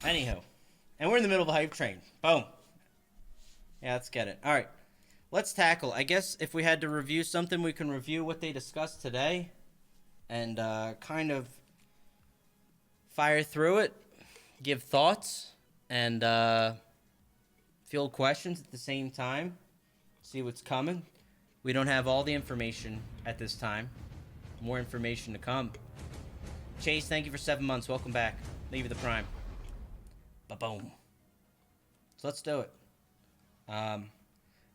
Anyhow. And we're in the middle of a hype train. Boom. Yeah, let's get it. All right. Let's tackle. I guess if we had to review something, we can review what they discussed today and kind of fire through it, give thoughts, and field questions at the same time. See what's coming. We don't have all the information at this time. More information to come. Chase, thank you for 7 months. Welcome back. Leave the prime. Ba-boom. So let's do it.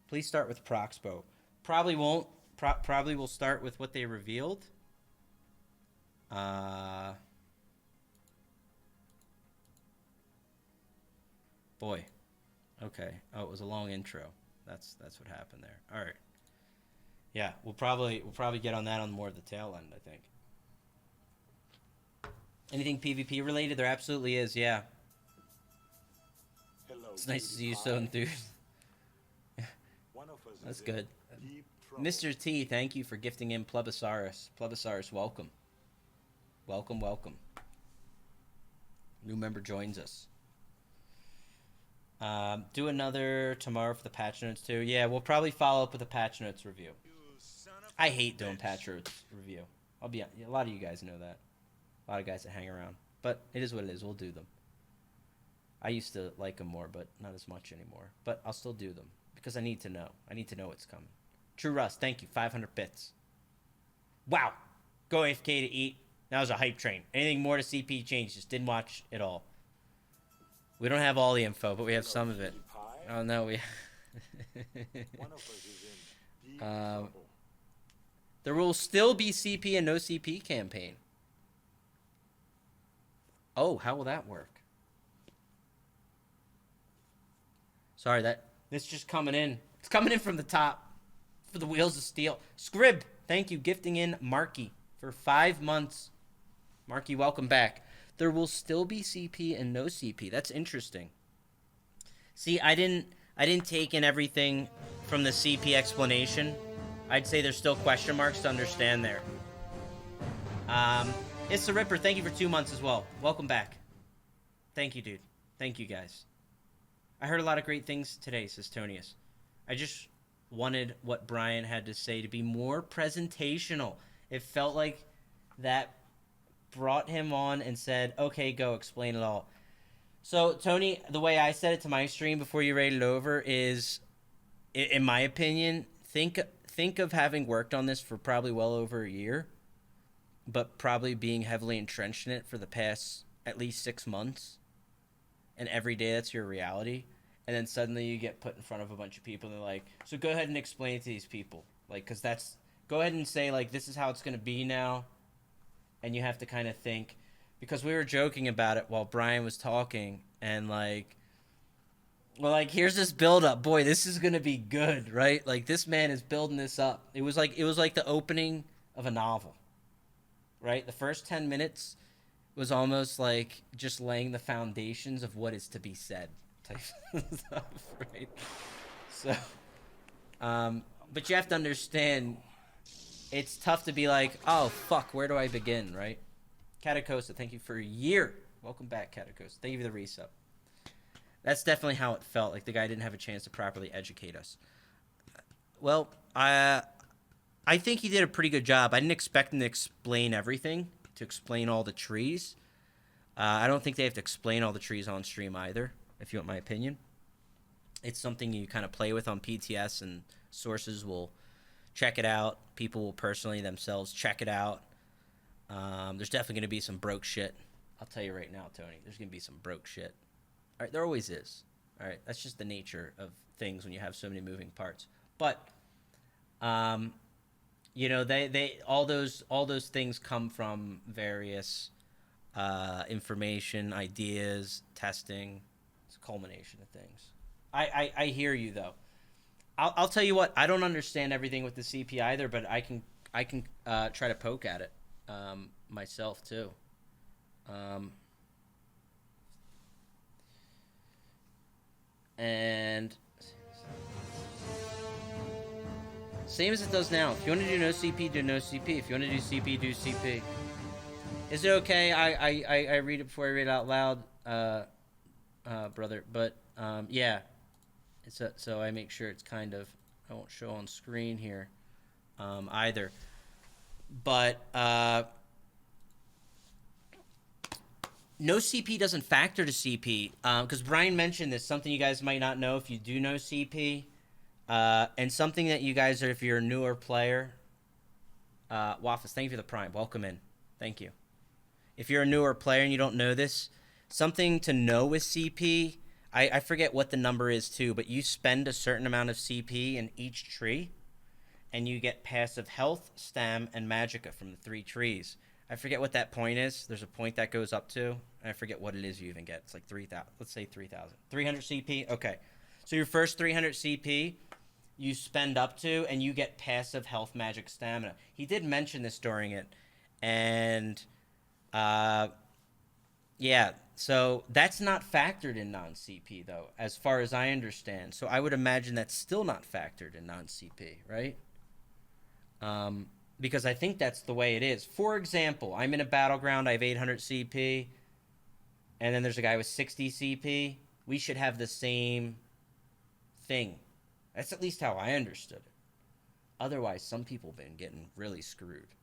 Please start with Proxpo. Probably won't. Probably will start with what they revealed. Boy. Okay. Oh, it was a long intro. That's what happened there. All right. Yeah, we'll probably get on that on more of the tail end, I think. Anything PvP related? There absolutely is, yeah. Hello, it's nice to see you so enthused. That's good. Mr. T, thank you for gifting in Plebisaurus. Plebisaurus, welcome. Welcome, welcome. New member joins us. Do another tomorrow for the patch notes too. Yeah, we'll probably follow up with a patch notes review. I hate doing patch notes review. A lot of you guys know that. A lot of guys that hang around. But it is what it is. We'll do them. I used to like them more, but not as much anymore. But I'll still do them because I need to know. I need to know what's coming. True Rust, thank you. 500 bits. Wow. Go AFK to eat. That was a hype train. Anything more to CP changes? Didn't watch it all. We don't have all the info, but we have some of it. Oh, no, we... There will still be CP and no CP campaign. Oh, how will that work? Sorry, this just coming in. It's coming in from the top for the wheels of steel. Scrib, thank you. Gifting in Marky for 5 months. Marky, welcome back. There will still be CP and no CP. That's interesting. See, I didn't take in everything from the CP explanation. I'd say there's still question marks to understand there. It's the Ripper. Thank you for 2 months as well. Welcome back. Thank you, dude. Thank you, guys. I heard a lot of great things today, says Tonius. I just wanted what Brian had to say to be more presentational. It felt like that brought him on and said, okay, go explain it all. So, Tony, the way I said it to my stream before you rated over is, in my opinion, think of having worked on this for probably well over a year, but probably being heavily entrenched in it for the past at least 6 months. And every day that's your reality. And then suddenly you get put in front of a bunch of people and they're like, so go ahead and explain it to these people. Like, because go ahead and say, like, this is how it's going to be now. And you have to kind of think, because we were joking about it while Brian was talking, and like, well, like, here's this build up. Boy, this is going to be good, right? Like, this man is building this up. It was like the opening of a novel, right? The first 10 minutes was almost like just laying the foundations of what is to be said type of stuff, right? So, but you have to understand, it's tough to be like, oh, fuck, where do I begin, right? Catacosta, thank you for a year. Welcome back, Catacosta. Thank you for the resub. That's definitely how it felt, like the guy didn't have a chance to properly educate us. Well, I think he did a pretty good job. I didn't expect him to explain everything, to explain all the trees. I don't think they have to explain all the trees on stream either, if you want my opinion. It's something you kind of play with on PTS, and sources will check it out. People will personally themselves check it out. There's definitely going to be some broke shit. I'll tell you right now, Tony. There's going to be some broke shit. All right, there always is. All right, that's just the nature of things when you have so many moving parts. But, you know, they all those things come from various information, ideas, testing. It's a culmination of things. I hear you though. I'll tell you what. I don't understand everything with the CP either, but I can try to poke at it myself too. And same as it does now. If you want to do no CP, do no CP. If you want to do CP, do CP. Is it okay? I read it before I read it out loud. brother. But yeah, so I make sure it's kind of, I won't show on screen here either. But no CP doesn't factor to CP because Brian mentioned this, something you guys might not know if you do know CP, and something that you guys are, if you're a newer player. Waffles, thank you for the prime. Welcome in. Thank you. If you're a newer player and you don't know this, something to know with CP, I forget what the number is too, but you spend a certain amount of CP in each tree, and you get passive health, stam, and magicka from the 3 trees. I forget what that point is. There's a point that goes up to, and I forget what it is you even get. It's like 3,000. Let's say 3,000. 300 CP? Okay. So your first 300 CP, you spend up to, and you get passive health, magic, stamina. He did mention this during it, and yeah, so that's not factored in non-CP, though, as far as I understand. So I would imagine that's still not factored in non-CP, right? Because I think that's the way it is. For example, I'm in a battleground, I have 800 CP, and then there's a guy with 60 CP. We should have the same thing. That's at least how I understood it. Otherwise, some people have been getting really screwed,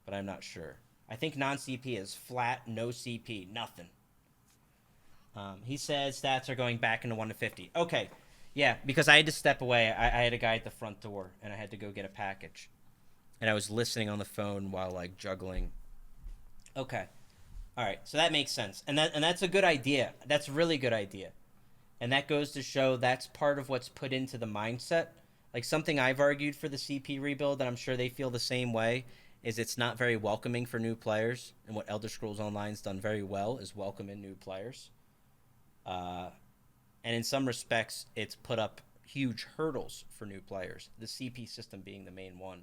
but I'm not sure. I think non-CP is flat, no CP, nothing. He says stats are going back into 1 to 50. Okay, yeah, because I had to step away. I had a guy at the front door, and I had to go get a package. And I was listening on the phone while, like, juggling. Okay. All right, so that makes sense. And that's a good idea. That's a really good idea. And that goes to show that's part of what's put into the mindset. Like, something I've argued for the CP rebuild, and I'm sure they feel the same way, is it's not very welcoming for new players. And what Elder Scrolls Online's done very well is welcome in new players. And in some respects, it's put up huge hurdles for new players, the CP system being the main one.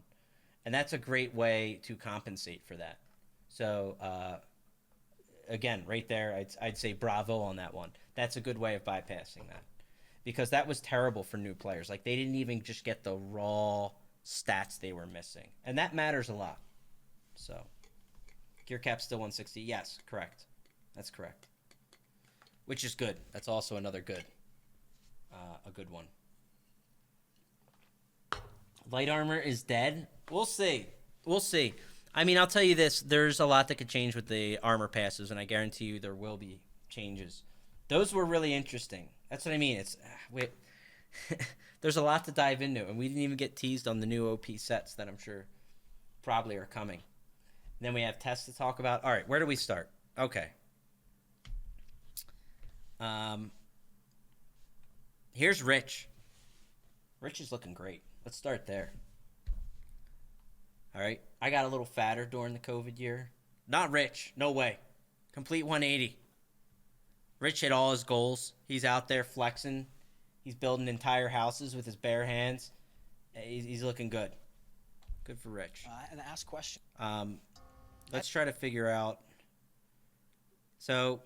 And that's a great way to compensate for that. So, again, right there, I'd say bravo on that one. That's a good way of bypassing that. Because that was terrible for new players. Like, they didn't even just get the raw stats they were missing. And that matters a lot. So, gear cap still 160. Yes, correct. That's correct. Which is good. That's also another good. A good one. Light armor is dead. We'll see. We'll see. I mean, I'll tell you this. There's a lot that could change with the armor passes, and I guarantee you there will be changes. Those were really interesting. That's what I mean. It's there's a lot to dive into, and we didn't even get teased on the new OP sets that I'm sure probably are coming. And then we have tests to talk about. All right, where do we start? Okay. Here's Rich. Rich is looking great. Let's start there. All right. I got a little fatter during the COVID year. Not Rich. No way. Complete 180. Rich hit all his goals. He's out there flexing. He's building entire houses with his bare hands. He's looking good. Good for Rich. And ask question. Let's try to figure out. So,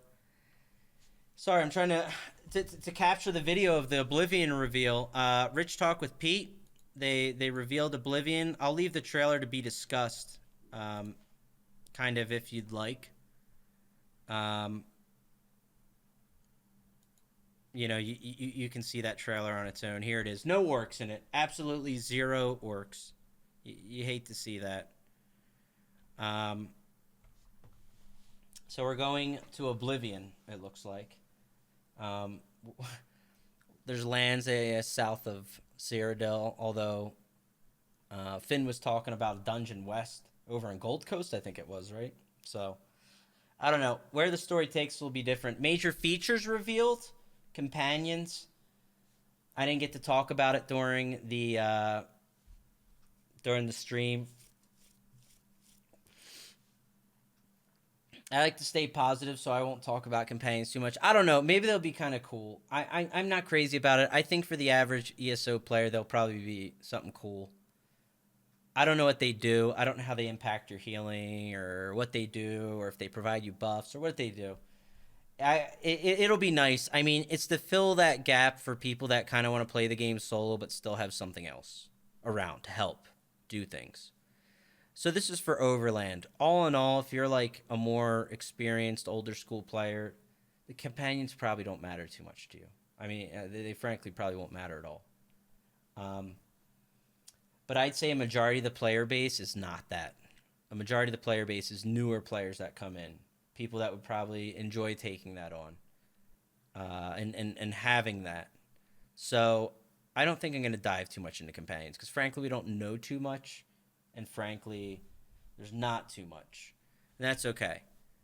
sorry, I'm trying to capture the video of the Oblivion reveal. Rich talk with Pete. They revealed Oblivion. I'll leave the trailer to be discussed, kind of, if you'd like. You know, you can see that trailer on its own. Here it is. No orcs in it. Absolutely zero orcs. You hate to see that. So we're going to Oblivion, it looks like. There's lands south of Cyrodiil, although Finn was talking about a dungeon west over in Gold Coast, I think it was, right? So, I don't know. Where the story takes will be different. Major features revealed. Companions. I didn't get to talk about it during the stream. I like to stay positive, so I won't talk about companions too much. I don't know. Maybe they'll be kind of cool. I'm not crazy about it. I think for the average ESO player, they'll probably be something cool. I don't know what they do. I don't know how they impact your healing or what they do or if they provide you buffs or what they do. It'll be nice. I mean, it's to fill that gap for people that kind of want to play the game solo but still have something else around to help do things. So this is for Overland. All in all, if you're like a more experienced, older school player, The companions probably don't matter too much to you. I mean, they frankly probably won't matter at all. But I'd say a majority of the player base is not that. A majority of the player base is newer players that come in, people that would probably enjoy taking that on, and having that. So I don't think I'm going to dive too much into companions because frankly we don't know too much, and frankly there's not too much, and that's okay.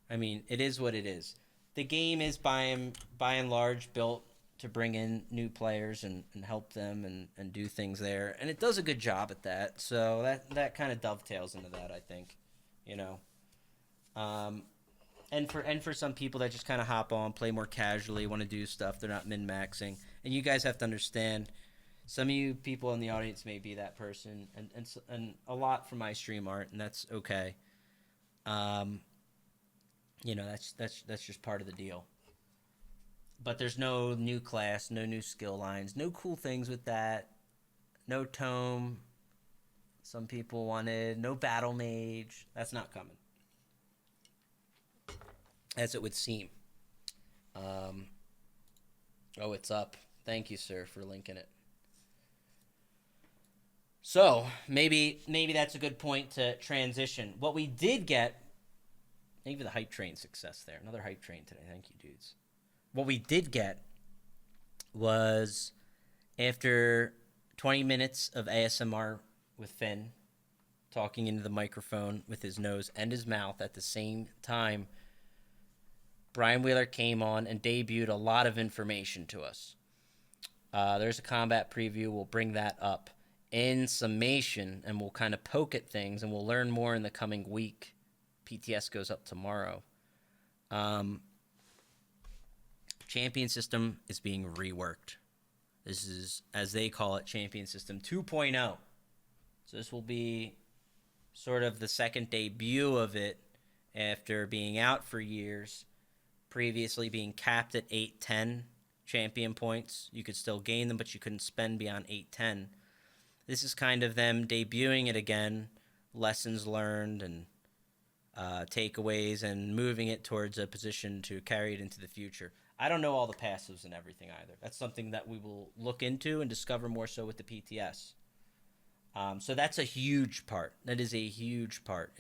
I mean, it is what it is. The game is by and large built to bring in new players and help them and do things there, and it does a good job at that. So that kind of dovetails into that, I think, you know. And for some people that just kind of hop on, play more casually, want to do stuff, they're not min maxing, and you guys have to understand. Some of you people in the audience may be that person, and a lot from my stream aren't, and that's okay. You know, that's just part of the deal. But there's no new class, no new skill lines, no cool things with that. No tome. Some people wanted no battle mage. That's not coming, as it would seem. Oh, it's up. Thank you, sir, for linking it. So maybe that's a good point to transition. What we did get, thank you for the hype train success there. Another hype train today. Thank you, dudes. What we did get was, after 20 minutes of ASMR with Finn, talking into the microphone with his nose and his mouth at the same time, Brian Wheeler came on and debuted a lot of information to us. There's a combat preview. We'll bring that up in summation, and we'll kind of poke at things, and we'll learn more in the coming week. PTS goes up tomorrow. Champion system is being reworked. This is, as they call it, Champion System 2.0. So this will be sort of the second debut of it after being out for years, previously being capped at 810 champion points. You could still gain them, but you couldn't spend beyond 810. This is kind of them debuting it again, lessons learned and takeaways, and moving it towards a position to carry it into the future. I don't know all the passives and everything either. That's something that we will look into and discover more so with the PTS. So that's a huge part. That is a huge part.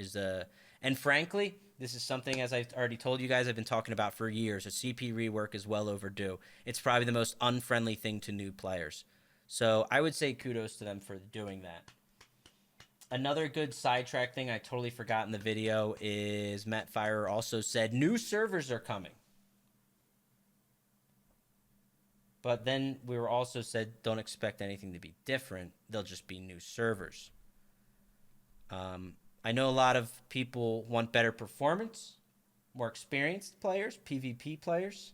And frankly, this is something, as I've already told you guys, I've been talking about for years. A CP rework is well overdue. It's probably the most unfriendly thing to new players. So I would say kudos to them for doing that. Another good sidetrack thing I totally forgot in the video is Matt Fire also said new servers are coming. But then we were also said, don't expect anything to be different. They'll just be new servers. I know a lot of people want better performance, more experienced players, PvP players.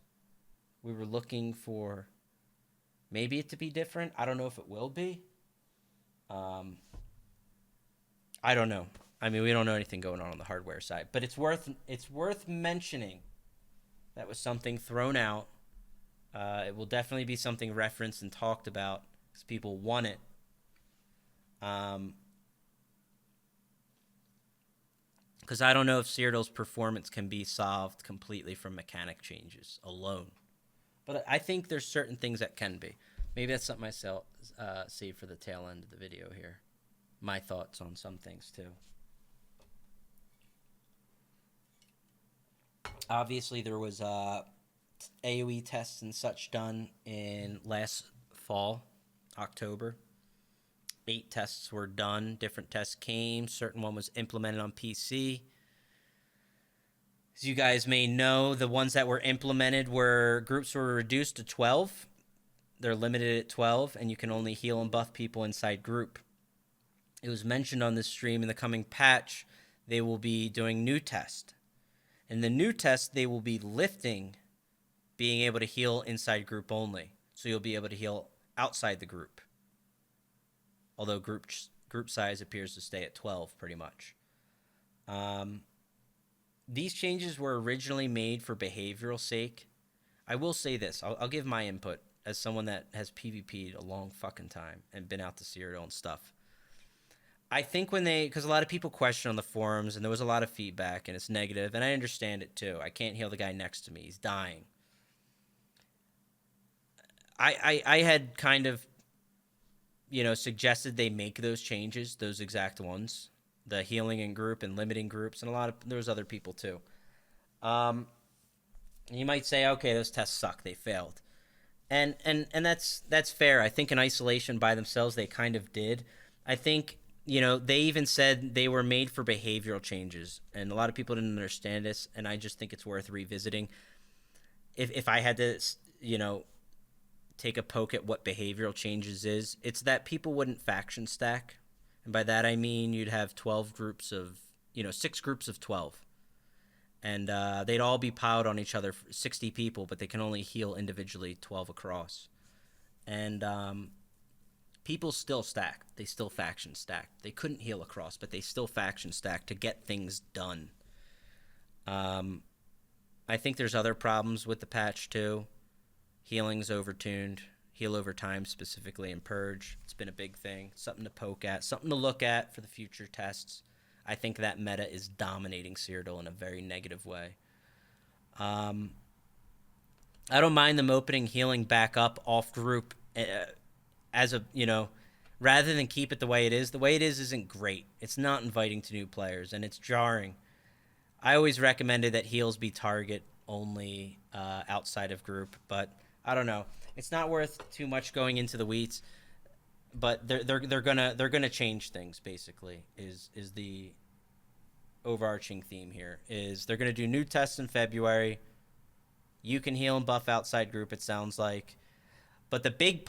We were looking for maybe it to be different. I don't know if it will be. I don't know. I mean, we don't know anything going on the hardware side. But it's worth mentioning that was something thrown out. It will definitely be something referenced and talked about because people want it. Because I don't know if Cyrodiil's performance can be solved completely from mechanic changes alone. But I think there's certain things that can be. Maybe that's something I save for the tail end of the video here. My thoughts on some things too. Obviously, there was AoE tests and such done in last fall, October. 8 tests were done. Different tests came. Certain one was implemented on PC. As you guys may know, the ones that were implemented groups were reduced to 12. They're limited at 12, and you can only heal and buff people inside group. It was mentioned on this stream in the coming patch, they will be doing new test. In the new test, they will be lifting being able to heal inside group only. So you'll be able to heal outside the group. Although group size appears to stay at 12 pretty much. These changes were originally made for behavioral sake. I will say this. I'll give my input as someone that has PvP'd a long fucking time and been out to Cyrodiil and stuff. I think because a lot of people question on the forums, and there was a lot of feedback, and it's negative, and I understand it too. I can't heal the guy next to me. He's dying. I had kind of, suggested they make those changes, those exact ones, the healing in group and limiting groups, and there was other people too. You might say, okay, those tests suck, they failed, and that's fair. I think in isolation by themselves, they kind of did. I think they even said they were made for behavioral changes, and a lot of people didn't understand this, and I just think it's worth revisiting. If I had to, take a poke at what behavioral changes is, it's that people wouldn't faction stack. And by that I mean you'd have 12 groups of, 6 groups of 12. And they'd all be piled on each other, 60 people, but they can only heal individually 12 across. And people still stack. They still faction stack. They couldn't heal across, but they still faction stack to get things done. I think there's other problems with the patch too. Healing's overtuned. Heal over time specifically in Purge. It's been a big thing. Something to poke at. Something to look at for the future tests. I think that meta is dominating Cyrodiil in a very negative way. I don't mind them opening healing back up off group as a, rather than keep it the way it is. The way it is isn't great. It's not inviting to new players, and it's jarring. I always recommended that heals be target only outside of group, but I don't know. It's not worth too much going into the weeds, but they're gonna change things. Basically, is the overarching theme here. Is they're gonna do new tests in February. You can heal and buff outside group. It sounds like, but the big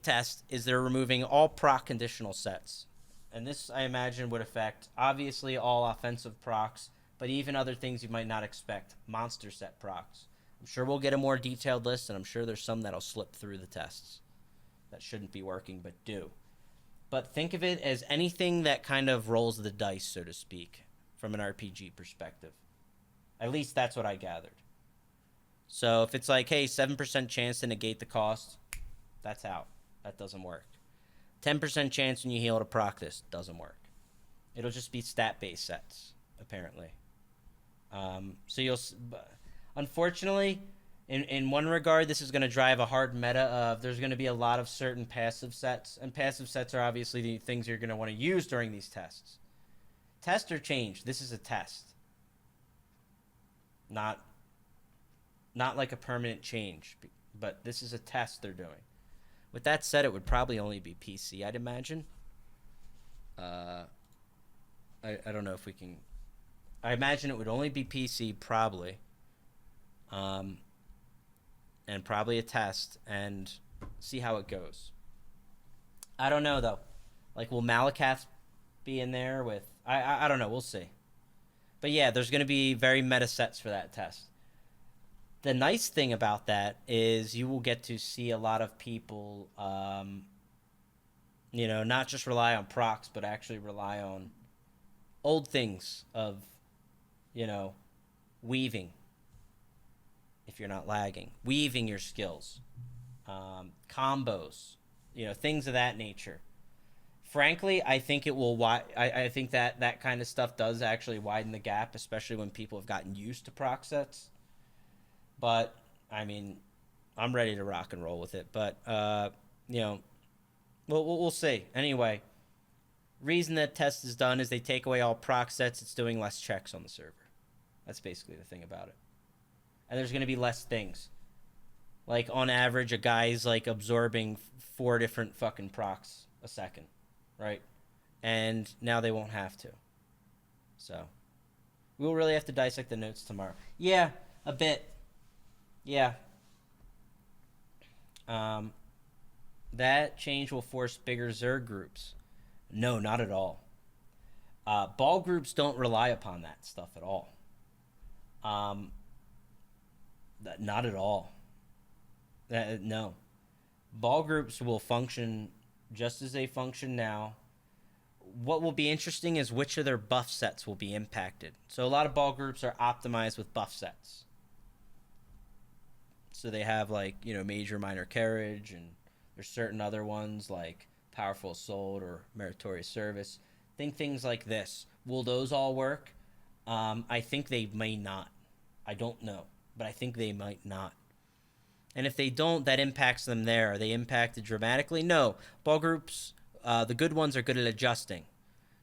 test is they're removing all proc conditional sets, and this I imagine would affect obviously all offensive procs, but even other things you might not expect. Monster set procs. I'm sure we'll get a more detailed list, and I'm sure there's some that'll slip through the tests that shouldn't be working, but do. But think of it as anything that kind of rolls the dice, so to speak, from an RPG perspective. At least that's what I gathered. So if it's like, hey, 7% chance to negate the cost, that's out. That doesn't work. 10% chance when you heal to proc this, doesn't work. It'll just be stat-based sets, apparently. So you'll... Unfortunately, in one regard, this is going to drive a hard meta of there's going to be a lot of certain passive sets, and passive sets are obviously the things you're going to want to use during these tests. Test or change. This is a test. Not like a permanent change, but this is a test they're doing. With that said, it would probably only be PC, I'd imagine. I don't know if we can... I imagine it would only be PC, probably. And probably a test, and see how it goes. I don't know, though. Like, will Malakath be in there with... I don't know. We'll see. But yeah, there's going to be very meta sets for that test. The nice thing about that is you will get to see a lot of people, not just rely on procs, but actually rely on old things of, weaving. If you're not lagging, weaving your skills, combos, things of that nature. Frankly, I think it will. I think that kind of stuff does actually widen the gap, especially when people have gotten used to proc sets. But I mean, I'm ready to rock and roll with it. But we'll see. Anyway, reason that test is done is they take away all proc sets. It's doing less checks on the server. That's basically the thing about it. And there's going to be less things. Like, on average, a guy's, like, absorbing 4 different fucking procs a second, right? And now they won't have to. So, we'll really have to dissect the notes tomorrow. Yeah, a bit. Yeah. That change will force bigger Zerg groups. No, not at all. Ball groups don't rely upon that stuff at all. Not at all. No. Ball groups will function just as they function now. What will be interesting is which of their buff sets will be impacted. So a lot of ball groups are optimized with buff sets. So they have, like, major, minor carriage, and there's certain other ones like powerful assault or meritorious service. Think things like this. Will those all work? I think they may not. I don't know, but I think they might not. And if they don't, that impacts them there. Are they impacted dramatically? No. Ball groups, the good ones are good at adjusting.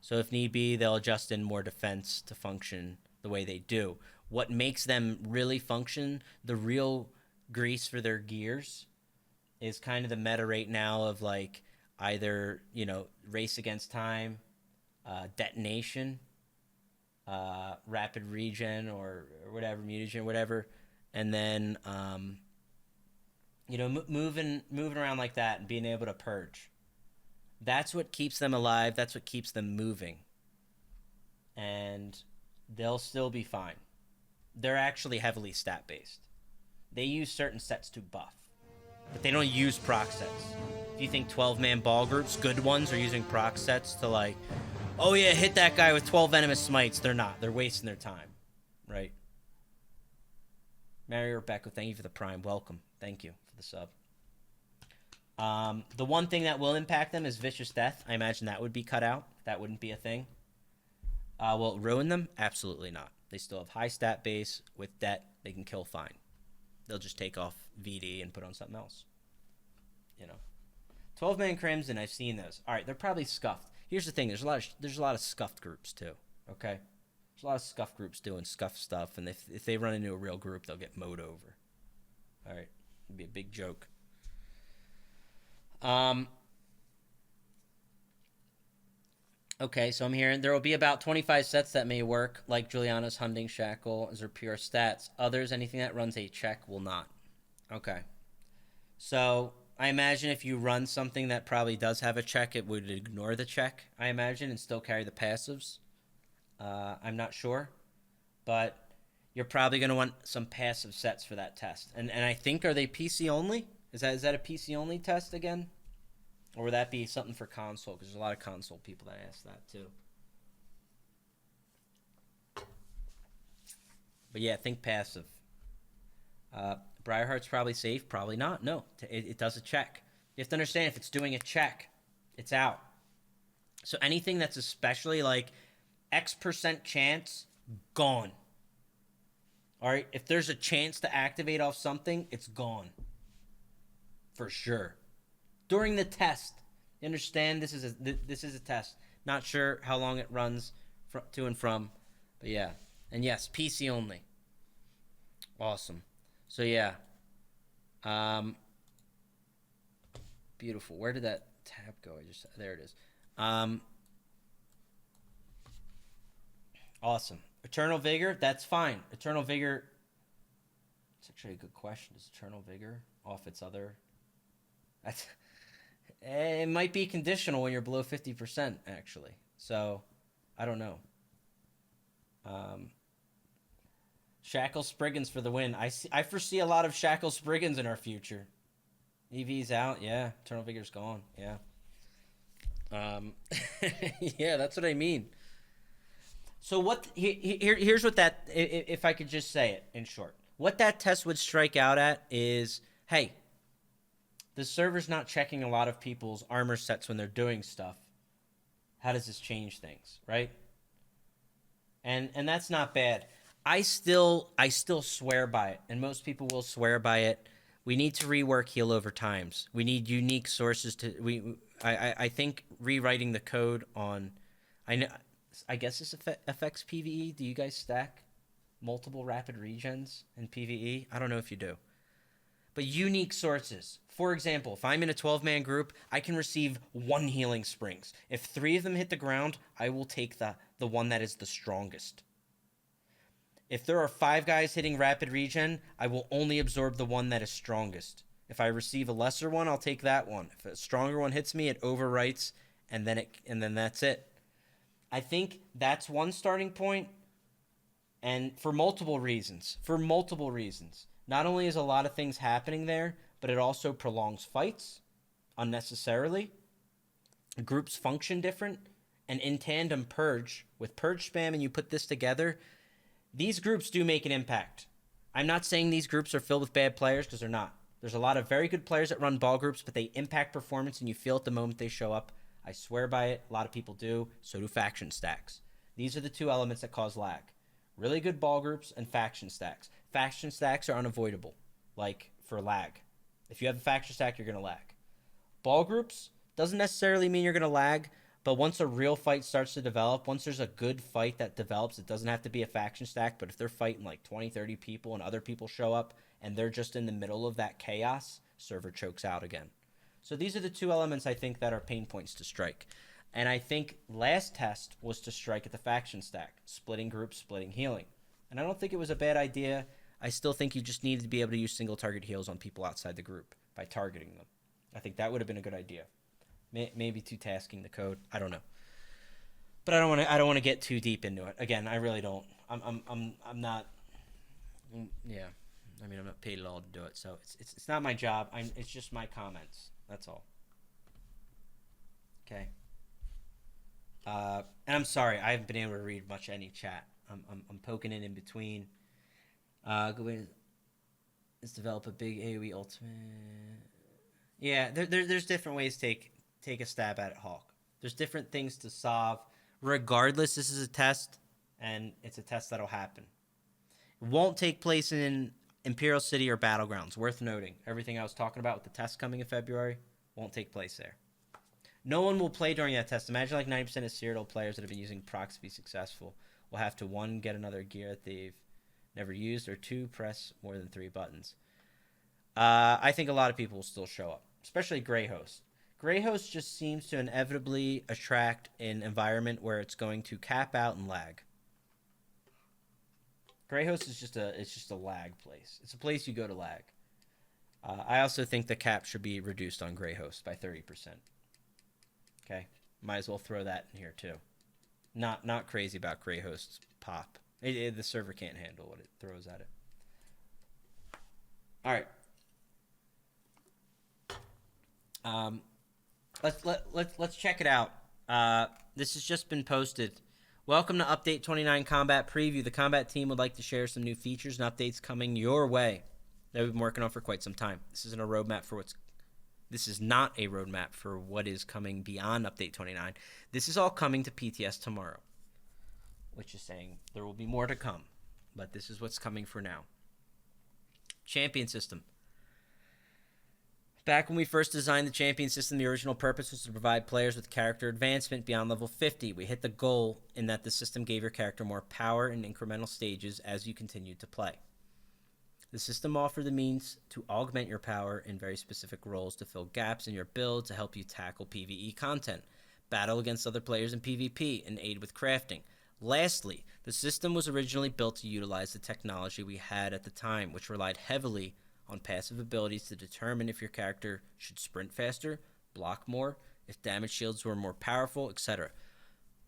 So if need be, they'll adjust in more defense to function the way they do. What makes them really function, the real grease for their gears, is kind of the meta right now of like either, race against time, detonation, rapid regen or whatever, mutagen, whatever. And then, moving around like that and being able to purge. That's what keeps them alive. That's what keeps them moving. And they'll still be fine. They're actually heavily stat-based. They use certain sets to buff, but they don't use proc sets. If you think 12-man ball groups, good ones, are using proc sets to like, oh yeah, hit that guy with 12 venomous smites, they're not. They're wasting their time, right? Mary Rebecca, thank you for the prime. Welcome. Thank you for the sub. The one thing that will impact them is Vicious Death. I imagine that would be cut out. That wouldn't be a thing. Will it ruin them? Absolutely not. They still have high stat base. With debt, they can kill fine. They'll just take off VD and put on something else. 12-man Crimson, I've seen those. All right, they're probably scuffed. Here's the thing. There's a lot of scuffed groups, too. Okay? There's a lot of scuffed groups doing scuffed stuff, and if they run into a real group, they'll get mowed over. All right? It'd be a big joke. Okay, so I'm hearing there will be about 25 sets that may work, like Juliana's Hunting Shackle, as are pure stats. Others, anything that runs a check will not. Okay. So I imagine if you run something that probably does have a check, it would ignore the check, I imagine, and still carry the passives. I'm not sure. But you're probably going to want some passive sets for that test. And I think, are they PC only? Is that a PC only test again? Or would that be something for console? Because there's a lot of console people that ask that too. But yeah, think passive. Briarheart's probably safe. Probably not. No, it does a check. You have to understand, if it's doing a check, it's out. So anything that's especially like X% chance, gone. All right? If there's a chance to activate off something, it's gone. For sure. During the test, you understand this is a test. Not sure how long it runs to and from, but yeah. And yes, PC only. Awesome. So yeah. Beautiful. Where did that tab go? There it is. Awesome. Eternal Vigor, that's fine. Eternal Vigor, it's actually a good question. Is Eternal Vigor off its other? It might be conditional when you're below 50%, actually. So, I don't know. Shackle Spriggans for the win. I foresee a lot of Shackle Spriggans in our future. EV's out, yeah. Eternal Vigor's gone, yeah. Yeah, that's what I mean. So here's what that, if I could just say it in short. What that test would strike out at is, hey, the server's not checking a lot of people's armor sets when they're doing stuff. How does this change things, right? And that's not bad. I still swear by it, and most people will swear by it. We need to rework heal over times. We need unique sources to. I think rewriting the code on. I guess this affects PvE. Do you guys stack multiple rapid regens in PvE? I don't know if you do. But unique sources. For example, if I'm in a 12-man group, I can receive 1 healing springs. If 3 of them hit the ground, I will take the one that is the strongest. If there are 5 guys hitting rapid regen, I will only absorb the one that is strongest. If I receive a lesser one, I'll take that one. If a stronger one hits me, it overwrites, and then that's it. I think that's one starting point, and for multiple reasons. Not only is a lot of things happening there, but it also prolongs fights unnecessarily. Groups function different, and in tandem purge. With purge spam and you put this together, these groups do make an impact. I'm not saying these groups are filled with bad players, because they're not. There's a lot of very good players that run ball groups, but they impact performance and you feel it the moment they show up. I swear by it. A lot of people do. So do faction stacks. These are the 2 elements that cause lag. Really good ball groups and faction stacks. Faction stacks are unavoidable, like for lag. If you have a faction stack, you're going to lag. Ball groups doesn't necessarily mean you're going to lag, but once a real fight starts to develop, once there's a good fight that develops, it doesn't have to be a faction stack, but if they're fighting like 20, 30 people and other people show up and they're just in the middle of that chaos, server chokes out again. So these are the two elements I think that are pain points to strike. And I think last test was to strike at the faction stack, splitting groups, splitting healing. And I don't think it was a bad idea. I still think you just needed to be able to use single target heals on people outside the group by targeting them. I think that would have been a good idea. Maybe too tasking the code. I don't know. But I don't want to get too deep into it. Again, I really don't. I'm not. Yeah. I mean, I'm not paid at all to do it, so it's not my job. It's just my comments. That's all. Okay. And I'm sorry, I haven't been able to read much any chat. I'm poking in between. Let's develop a big AoE ultimate. Yeah, there's different ways to take a stab at it, Hawk. There's different things to solve. Regardless, this is a test, and it's a test that'll happen. It won't take place in Imperial City or Battlegrounds. Worth noting. Everything I was talking about with the test coming in February won't take place there. No one will play during that test. Imagine like 90% of Cyrodiil players that have been using Proc to be successful will have to, 1, get another gear that they've never used, or 2, press more than 3 buttons. I think a lot of people will still show up, especially Grey Host. Grey Host just seems to inevitably attract an environment where it's going to cap out and lag. Grey Host is just a lag place. It's a place you go to lag. I also think the cap should be reduced on Grey Host by 30%. Okay, might as well throw that in here too. Not crazy about Grey Host's pop. The server can't handle what it throws at it. All right. Let's check it out. This has just been posted. Welcome to Update 29 Combat Preview. The combat team would like to share some new features and updates coming your way that we've been working on for quite some time. This is not a roadmap for what is coming beyond Update 29. This is all coming to PTS tomorrow, which is saying there will be more to come, but this is what's coming for now. Champion system. Back when we first designed the champion system, the original purpose was to provide players with character advancement beyond level 50. We hit the goal in that the system gave your character more power in incremental stages as you continued to play. The system offered the means to augment your power in very specific roles to fill gaps in your build to help you tackle PvE content, battle against other players in PvP, and aid with crafting. Lastly, the system was originally built to utilize the technology we had at the time, which relied heavily on passive abilities to determine if your character should sprint faster, block more, if damage shields were more powerful, etc.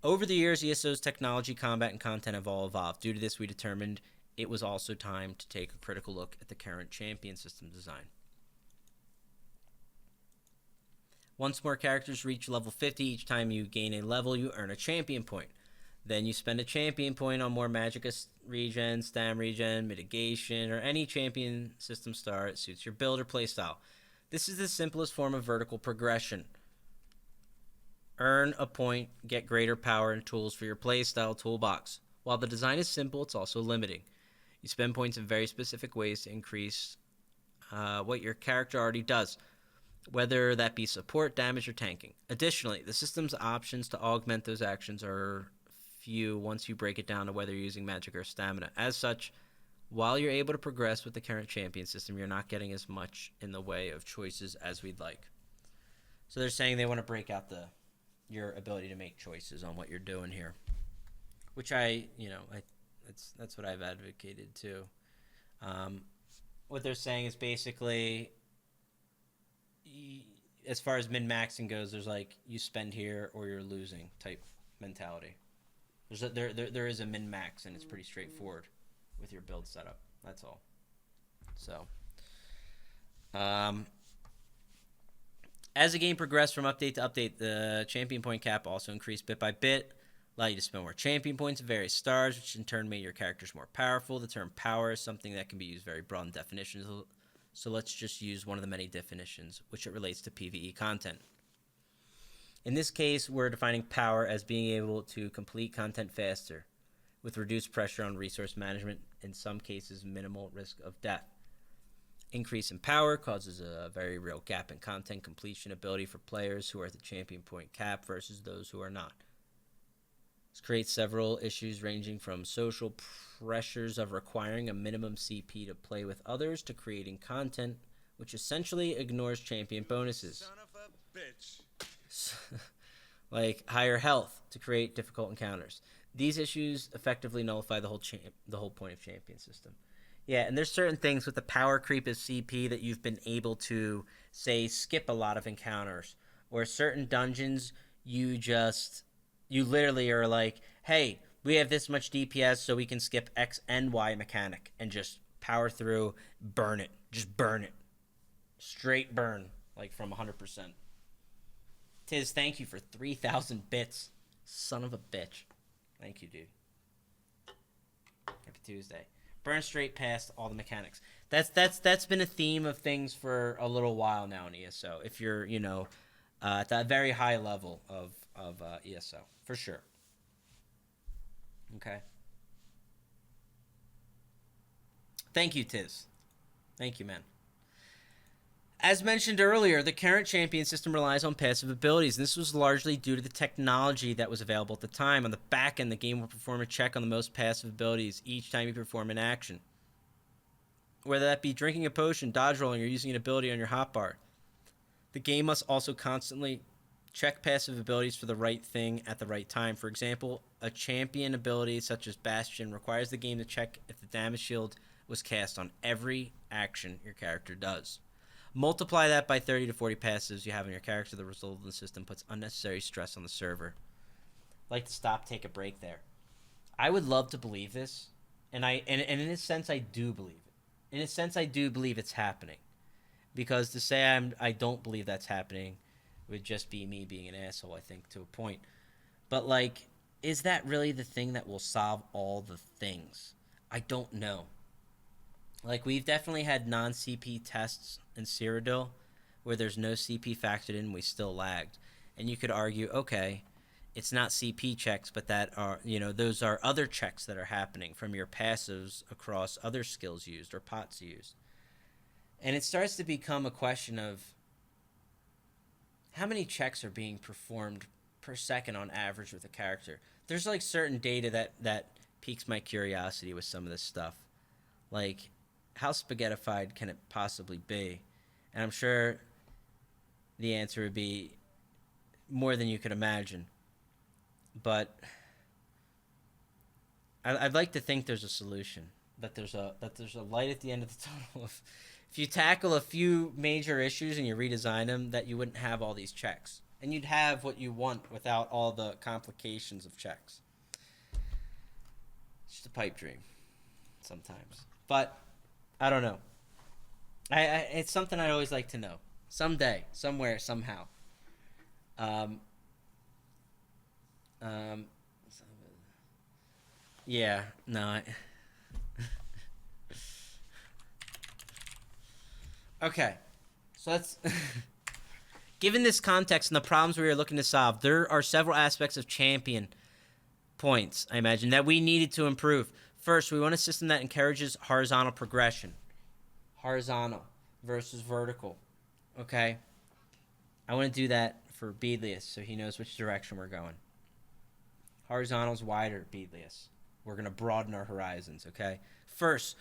Over the years, ESO's technology, combat, and content have all evolved. Due to this, we determined it was also time to take a critical look at the current champion system design. Once more characters reach level 50, each time you gain a level, you earn a champion point. Then you spend a champion point on more Magicka regen, Stam regen, mitigation, or any champion system star that suits your build or playstyle. This is the simplest form of vertical progression. Earn a point, get greater power and tools for your playstyle toolbox. While the design is simple, it's also limiting. You spend points in very specific ways to increase what your character already does, whether that be support, damage, or tanking. Additionally, the system's options to augment those actions are few once you break it down to whether you're using magic or stamina. As such, while you're able to progress with the current champion system, you're not getting as much in the way of choices as we'd like. So they're saying they want to break out your ability to make choices on what you're doing here, which that's what I've advocated too. What they're saying is basically, as far as min-maxing goes, there's like you spend here or you're losing type mentality. There is a min-max, and it's pretty straightforward with your build setup. That's all. So, as the game progressed from update to update, the champion point cap also increased bit by bit, allow you to spend more champion points of various stars, which in turn made your characters more powerful. The term power is something that can be used very broad in definitions, so let's just use one of the many definitions, which it relates to PvE content. In this case, we're defining power as being able to complete content faster, with reduced pressure on resource management, in some cases minimal risk of death. Increase in power causes a very real gap in content completion ability for players who are at the champion point cap versus those who are not. This creates several issues ranging from social pressures of requiring a minimum CP to play with others to creating content which essentially ignores champion bonuses. Son of a bitch. Like higher health to create difficult encounters. These issues effectively nullify the whole point of champion system. Yeah, and there's certain things with the power creep of CP that you've been able to, say, skip a lot of encounters, or certain dungeons you literally are like, hey, we have this much DPS so we can skip X and Y mechanic and just power through, burn it. Just burn it. Straight burn, like from 100%. Tiz, thank you for 3,000 bits. Son of a bitch. Thank you, dude. Happy Tuesday. Burn straight past all the mechanics. That's been a theme of things for a little while now in ESO. If you're, at that very high level of ESO, for sure. Okay. Thank you, Tiz. Thank you, man. As mentioned earlier, the current champion system relies on passive abilities, and this was largely due to the technology that was available at the time. On the back end, the game will perform a check on the most passive abilities each time you perform an action. Whether that be drinking a potion, dodge rolling, or using an ability on your hotbar. The game must also constantly check passive abilities for the right thing at the right time. For example, a champion ability such as Bastion requires the game to check if the damage shield was cast on every action your character does. Multiply that by 30 to 40 passives you have in your character. The result of the system puts unnecessary stress on the server. I'd like to stop, take a break there. I would love to believe this, and in a sense, I do believe it. In a sense, I do believe it's happening, because to say I don't believe that's happening would just be me being an asshole, I think, to a point. But like, is that really the thing that will solve all the things? I don't know. Like, we've definitely had non-CP tests in Cyrodiil where there's no CP factored in, we still lagged. And you could argue, okay, it's not CP checks, but that are, those are other checks that are happening from your passives across other skills used or pots used. And it starts to become a question of how many checks are being performed per second on average with a character. There's like certain data that piques my curiosity with some of this stuff. Like, how spaghettified can it possibly be? And I'm sure the answer would be more than you could imagine. But I'd like to think there's a solution, that there's a light at the end of the tunnel. If you tackle a few major issues and you redesign them, that you wouldn't have all these checks. And you'd have what you want without all the complications of checks. It's just a pipe dream sometimes. But I don't know. It's something I'd always like to know. Someday, somewhere, somehow. Yeah, no. Okay, so that's... Given this context and the problems we are looking to solve, there are several aspects of champion points, I imagine, that we needed to improve. First, we want a system that encourages horizontal progression. Horizontal versus vertical. Okay? I want to do that for Beedlius so he knows which direction we're going. Horizontal's wider, Beedlius. We're going to broaden our horizons, okay? First,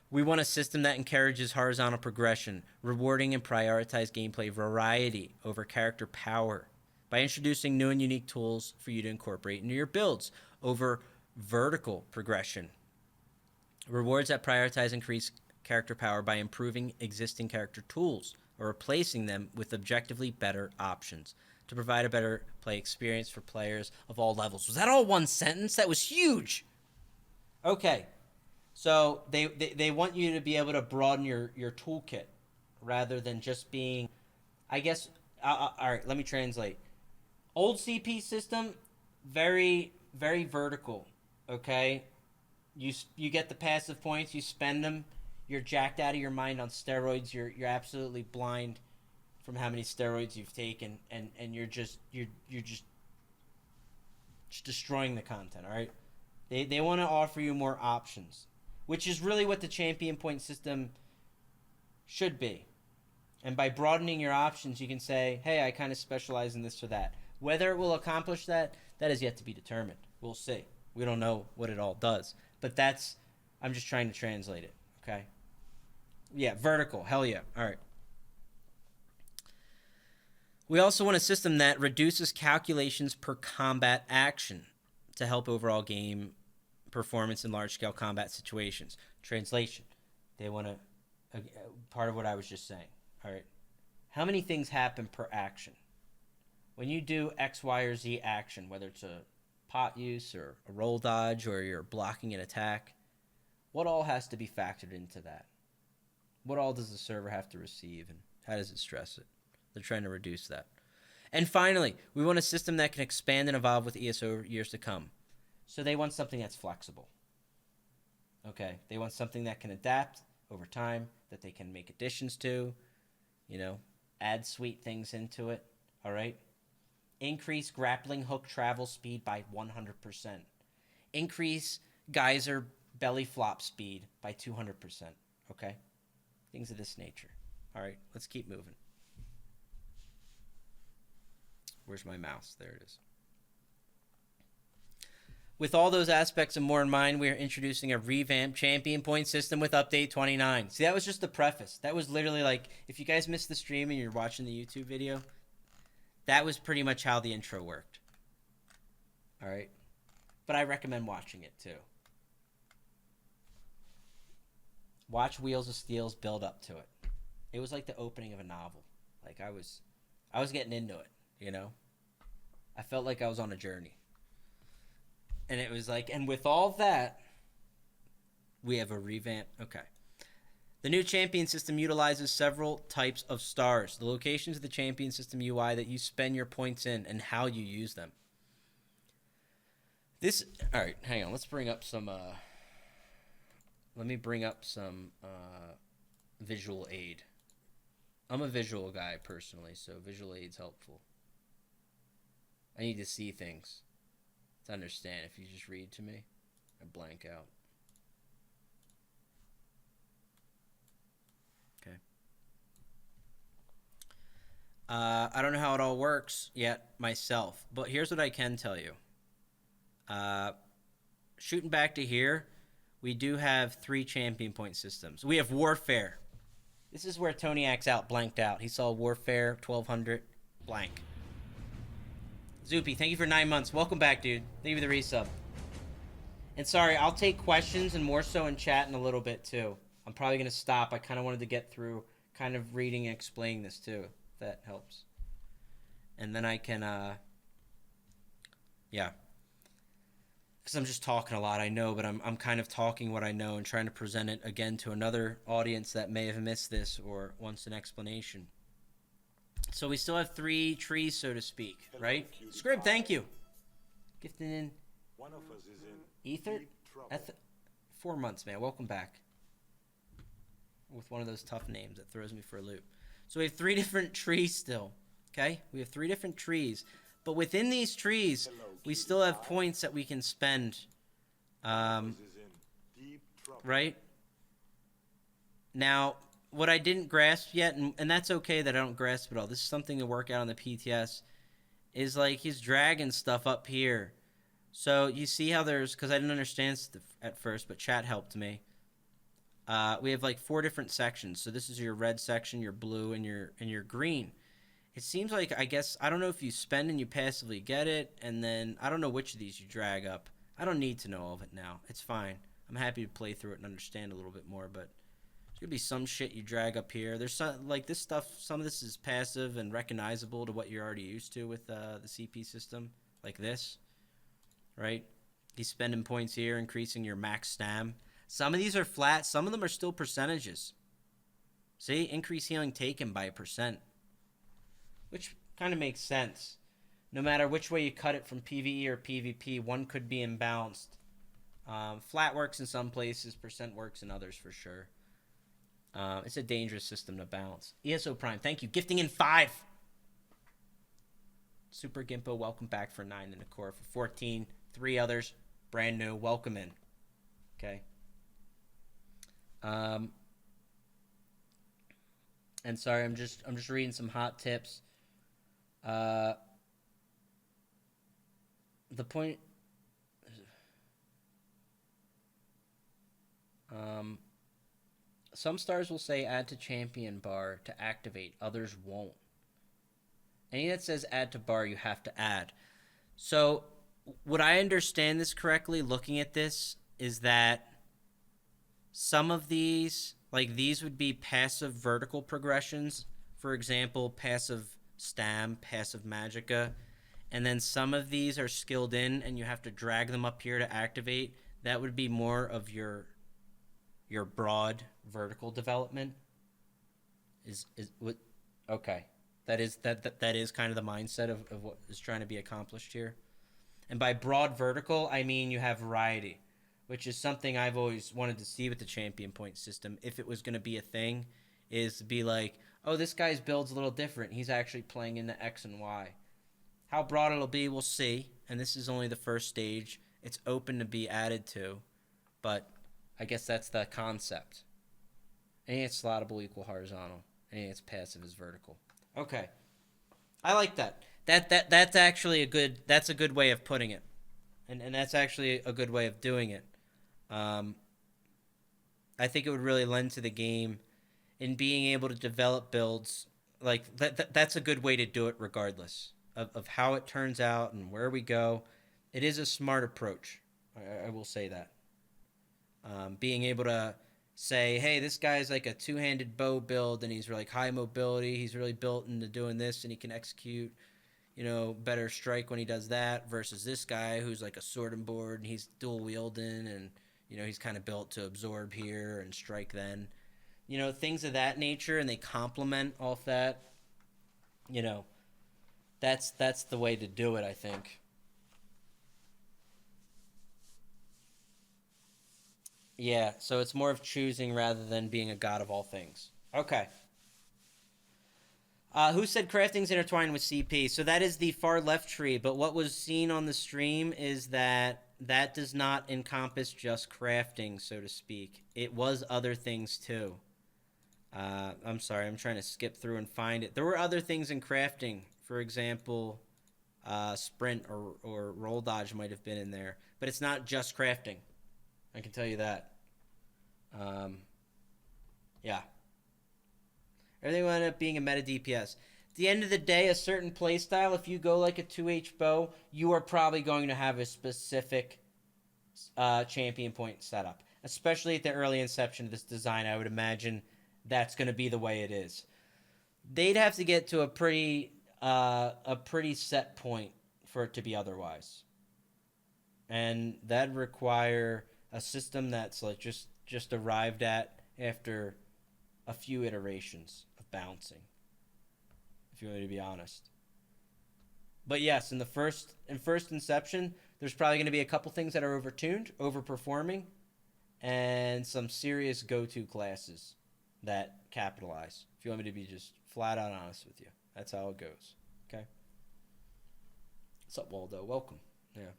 we want a system that encourages horizontal progression, rewarding and prioritize gameplay variety over character power by introducing new and unique tools for you to incorporate into your builds over vertical progression. Rewards that prioritize increased character power by improving existing character tools or replacing them with objectively better options to provide a better play experience for players of all levels. Was that all one sentence? That was huge. Okay. So they want you to be able to broaden your toolkit rather than just being, I guess, all right, let me translate. Old CP system, very, very vertical, okay? You get the passive points, you spend them, you're jacked out of your mind on steroids, you're absolutely blind from how many steroids you've taken, and you're just destroying the content, all right? They want to offer you more options, which is really what the champion point system Should be. And by broadening your options, you can say, hey, I kind of specialize in this or that. Whether it will accomplish that, that is yet to be determined. We'll see. We don't know what it all does. But that's, I'm just trying to translate it, okay? Yeah, vertical. Hell yeah. All right. We also want a system that reduces calculations per combat action to help overall game performance in large-scale combat situations. Translation. They want to, part of what I was just saying. All right. How many things happen per action? When you do X, Y, or Z action, whether it's a pot use or a roll dodge or you're blocking an attack, what all has to be factored into that? What all does the server have to receive, and how does it stress it? They're trying to reduce that. And finally, we want a system that can expand and evolve with ESO years to come. So they want something that's flexible. Okay, they want something that can adapt over time, that they can make additions to, add sweet things into it, all right? Increase grappling hook travel speed by 100%. Increase geyser belly flop speed by 200%, okay? Things of this nature. All right, let's keep moving. Where's my mouse? There it is. With all those aspects and more in mind, we are introducing a revamped champion point system with update 29. See, that was just the preface. That was literally like, if you guys missed the stream and you're watching the YouTube video, that was pretty much how the intro worked. All right? But I recommend watching it too. Watch Wheels of Steel's build up to it. It was like the opening of a novel. Like I was getting into it, I felt like I was on a journey. And it was like, and with all that, we have a revamp. Okay. The new champion system utilizes several types of stars, the locations of the champion system UI that you spend your points in, and how you use them. All right, hang on. Let's bring up some, visual aid. I'm a visual guy personally, so visual aid's helpful. I need to see things to understand. If you just read to me, I blank out. Okay. I don't know how it all works yet myself, but here's what I can tell you. Shooting back to here, we do have 3 champion point systems. We have Warfare. This is where Tony acts out, blanked out. He saw Warfare 1200, blank. Zoopy, thank you for 9 months. Welcome back, dude. Thank you for the resub. And sorry, I'll take questions and more so in chat in a little bit, too. I'm probably going to stop. I kind of wanted to get through kind of reading and explaining this, too, if that helps. And then I can, yeah. Because I'm just talking a lot, I know, but I'm kind of talking what I know and trying to present it again to another audience that may have missed this or wants an explanation. So we still have 3 trees, so to speak, right? Scrib, thank you. Gifting in. One of us is in Ether? deep trouble. 4 months, man. Welcome back. With one of those tough names that throws me for a loop. So we have 3 different trees still, okay? We have 3 different trees. But within these trees, we still have points that we can spend, right? Now, what I didn't grasp yet, and that's okay that I don't grasp it all, this is something to work out on the PTS, is like he's dragging stuff up here. So you see how there's, because I didn't understand at first, but chat helped me. We have like 4 different sections. So this is your red section, your blue, and your green. It seems like, I guess, I don't know if you spend and you passively get it, and then I don't know which of these you drag up. I don't need to know all of it now. It's fine. I'm happy to play through it and understand a little bit more, but there's going to be some shit you drag up here. There's some, like this stuff, some of this is passive and recognizable to what you're already used to with the CP system, like this, right? He's spending points here, increasing your max stam. Some of these are flat. Some of them are still percentages. See? Increase healing taken by 1%. Which kind of makes sense. No matter which way you cut it from PvE or PvP, one could be imbalanced. Flat works in some places, percent works in others for sure. It's a dangerous system to balance. ESO Prime, thank you. Gifting in 5. Super Gimpo, welcome back for 9 and a core. For 14, 3 others, brand new, welcome in. Okay. And sorry, I'm just reading some hot tips. Uh, the point. Um, some stars will say add to champion bar to activate. Others won't. Any that says add to bar, you have to add. So, would I understand this correctly? Looking at this, is that some of these, like these, would be passive vertical progressions. For example, passive Stam, passive Magicka, and then some of these are skilled in, and you have to drag them up here to activate. That would be more of your broad vertical development. Is what? Okay, that is kind of the mindset of what is trying to be accomplished here. And by broad vertical, I mean you have variety, which is something I've always wanted to see with the champion point system. If it was going to be a thing, is to be like, oh, this guy's build's a little different. He's actually playing into X and Y. How broad it'll be, we'll see. And this is only the first stage. It's open to be added to, but I guess that's the concept. Any it's slottable equal horizontal. Any it's passive is vertical. Okay, I like that. That's actually a good way of putting it, and that's actually a good way of doing it. I think it would really lend to the game in being able to develop builds like that's a good way to do it regardless of how it turns out and where we go. It is a smart approach. I will say that. Being able to say, hey, this guy's like a two-handed bow build and he's like high mobility. He's really built into doing this and he can execute, better strike when he does that versus this guy who's like a sword and board and he's dual wielding and, he's kind of built to absorb here and strike then. Things of that nature, and they complement off that. That's the way to do it, I think. Yeah, so it's more of choosing rather than being a god of all things. Okay. Who said crafting's intertwined with CP? So that is the far left tree, but what was seen on the stream is that does not encompass just crafting, so to speak. It was other things too. I'm sorry, I'm trying to skip through and find it. There were other things in crafting. For example, sprint or roll dodge might have been in there. But it's not just crafting. I can tell you that. Yeah. Everything will end up being a meta DPS. At the end of the day, a certain playstyle, if you go like a 2H bow, you are probably going to have a specific champion point setup. Especially at the early inception of this design, I would imagine that's going to be the way it is. They'd have to get to a pretty set point for it to be otherwise. And that'd require a system that's like just arrived at after a few iterations of bouncing, if you want me to be honest. But yes, in first inception, there's probably going to be a couple things that are overtuned, overperforming, and some serious go-to classes that capitalize. If you want me to be just flat out honest with you, that's how it goes. Okay. What's up, Waldo? Welcome. Yeah.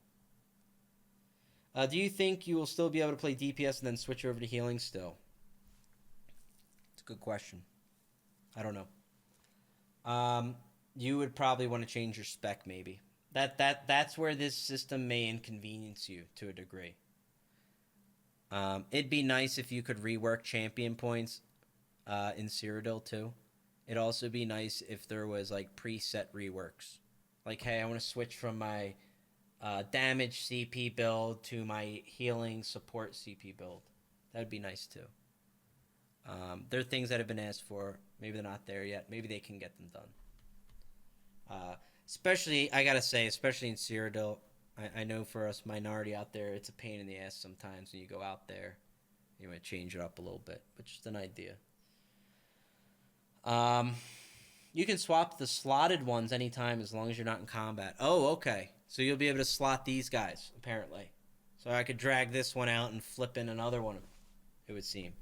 Do you think you will still be able to play DPS and then switch over to healing still? It's a good question. I don't know. You would probably want to change your spec, maybe. That's where this system may inconvenience you to a degree. It'd be nice if you could rework champion points in Cyrodiil too. It'd also be nice if there was like preset reworks. Like, hey, I want to switch from my damage CP build to my healing support CP build. That'd be nice too. There are things that have been asked for. Maybe they're not there yet. Maybe they can get them done. Especially, I gotta say, especially in Cyrodiil, I know for us minority out there, it's a pain in the ass sometimes when you go out there. You might change it up a little bit, but just an idea. You can swap the slotted ones anytime as long as you're not in combat. Oh, okay. So you'll be able to slot these guys, apparently. So I could drag this one out and flip in another one, it would seem.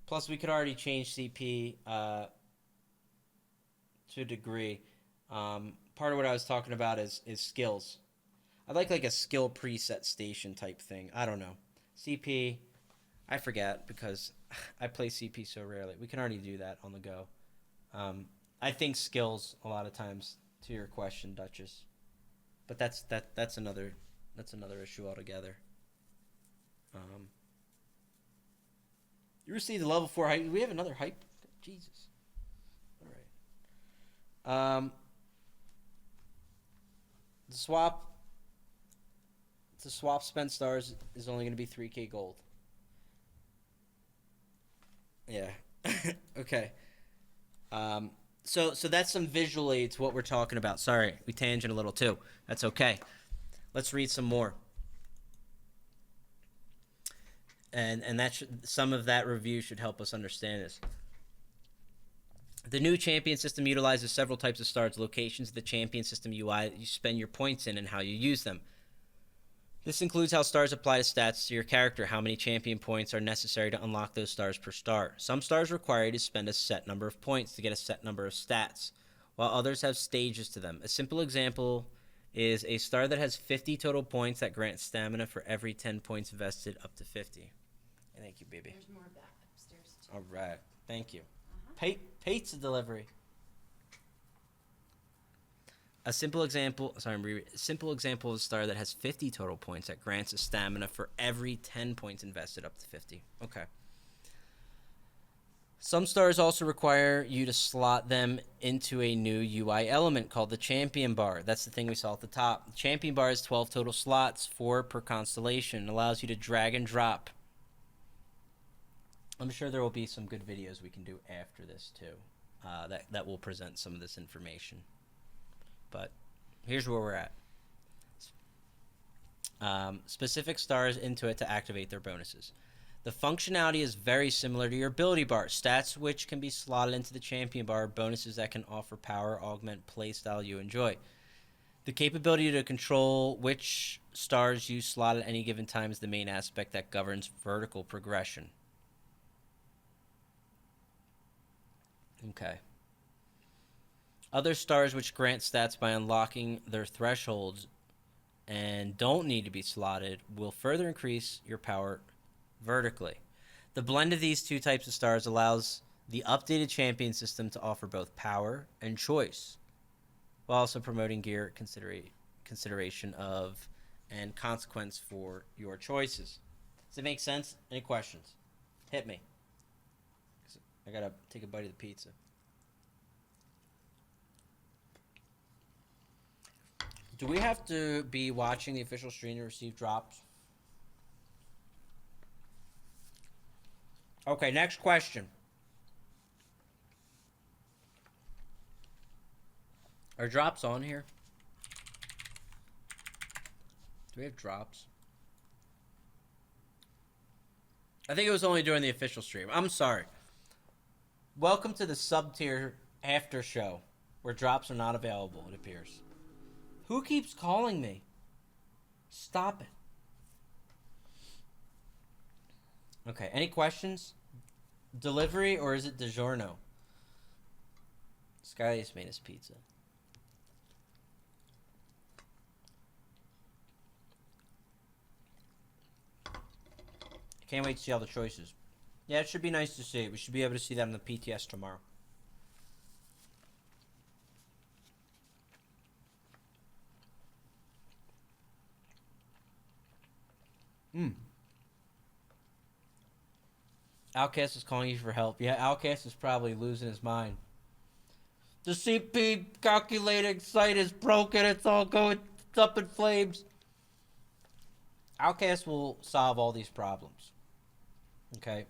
Plus, we could already change CP to a degree. Part of what I was talking about is skills. I'd like a skill preset station type thing. I don't know. CP, I forget because I play CP so rarely. We can already do that on the go. I think skills a lot of times to your question, Duchess. But that's another issue altogether. You received the level 4 hype. We have another hype. Jesus. All right. The swap spent stars is only going to be 3k gold. Yeah. Okay. So that's some visual aids what we're talking about. Sorry, we tangent a little too. That's okay. Let's read some more. And some of that review should help us understand this. The new champion system utilizes several types of stars, locations of the champion system UI that you spend your points in, and how you use them. This includes how stars apply to stats to your character, how many champion points are necessary to unlock those stars per star. Some stars require you to spend a set number of points to get a set number of stats, while others have stages to them. A simple example is a star that has 50 total points that grants stamina for every 10 points invested up to 50. Thank you, baby. There's more of that upstairs, too. All right. Thank you. Pizza delivery. A simple example of a star that has 50 total points that grants a stamina for every 10 points invested up to 50. Okay. Some stars also require you to slot them into a new UI element called the champion bar. That's the thing we saw at the top. The champion bar has 12 total slots, 4 per constellation. It allows you to drag and drop. I'm sure there will be some good videos we can do after this too, that will present some of this information. But here's where we're at. Specific stars into it to activate their bonuses. The functionality is very similar to your ability bar. Stats which can be slotted into the champion bar, bonuses that can offer power, augment playstyle you enjoy. The capability to control which stars you slot at any given time is the main aspect that governs vertical progression. Okay. Other stars which grant stats by unlocking their thresholds and don't need to be slotted will further increase your power vertically. The blend of these two types of stars allows the updated champion system to offer both power and choice, while also promoting gear consideration of and consequence for your choices. Does it make sense? Any questions? Hit me. I gotta take a bite of the pizza. Do we have to be watching the official stream to receive drops? Okay, next question. Are drops on here? Do we have drops? I think it was only during the official stream. I'm sorry. Welcome to the sub-tier after show, where drops are not available, it appears. Who keeps calling me? Stop it. Okay, any questions? Delivery or is it DiGiorno? Skylius made us pizza. Can't wait to see all the choices. Yeah, it should be nice to see. We should be able to see that on the PTS tomorrow. Outcast is calling you for help. Yeah, Outcast is probably losing his mind. The CP calculating site is broken. It's all going up in flames. Outcast will solve all these problems. Okay.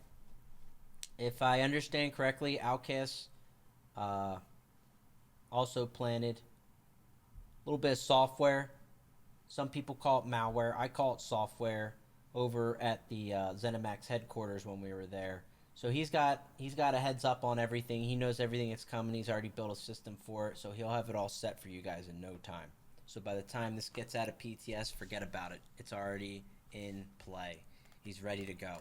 If I understand correctly, Outcast also planted a little bit of software. Some people call it malware. I call it software over at the ZeniMax headquarters when we were there. So he's got a heads up on everything. He knows everything that's coming. He's already built a system for it, so he'll have it all set for you guys in no time. So by the time this gets out of PTS, forget about it. It's already in play. He's ready to go.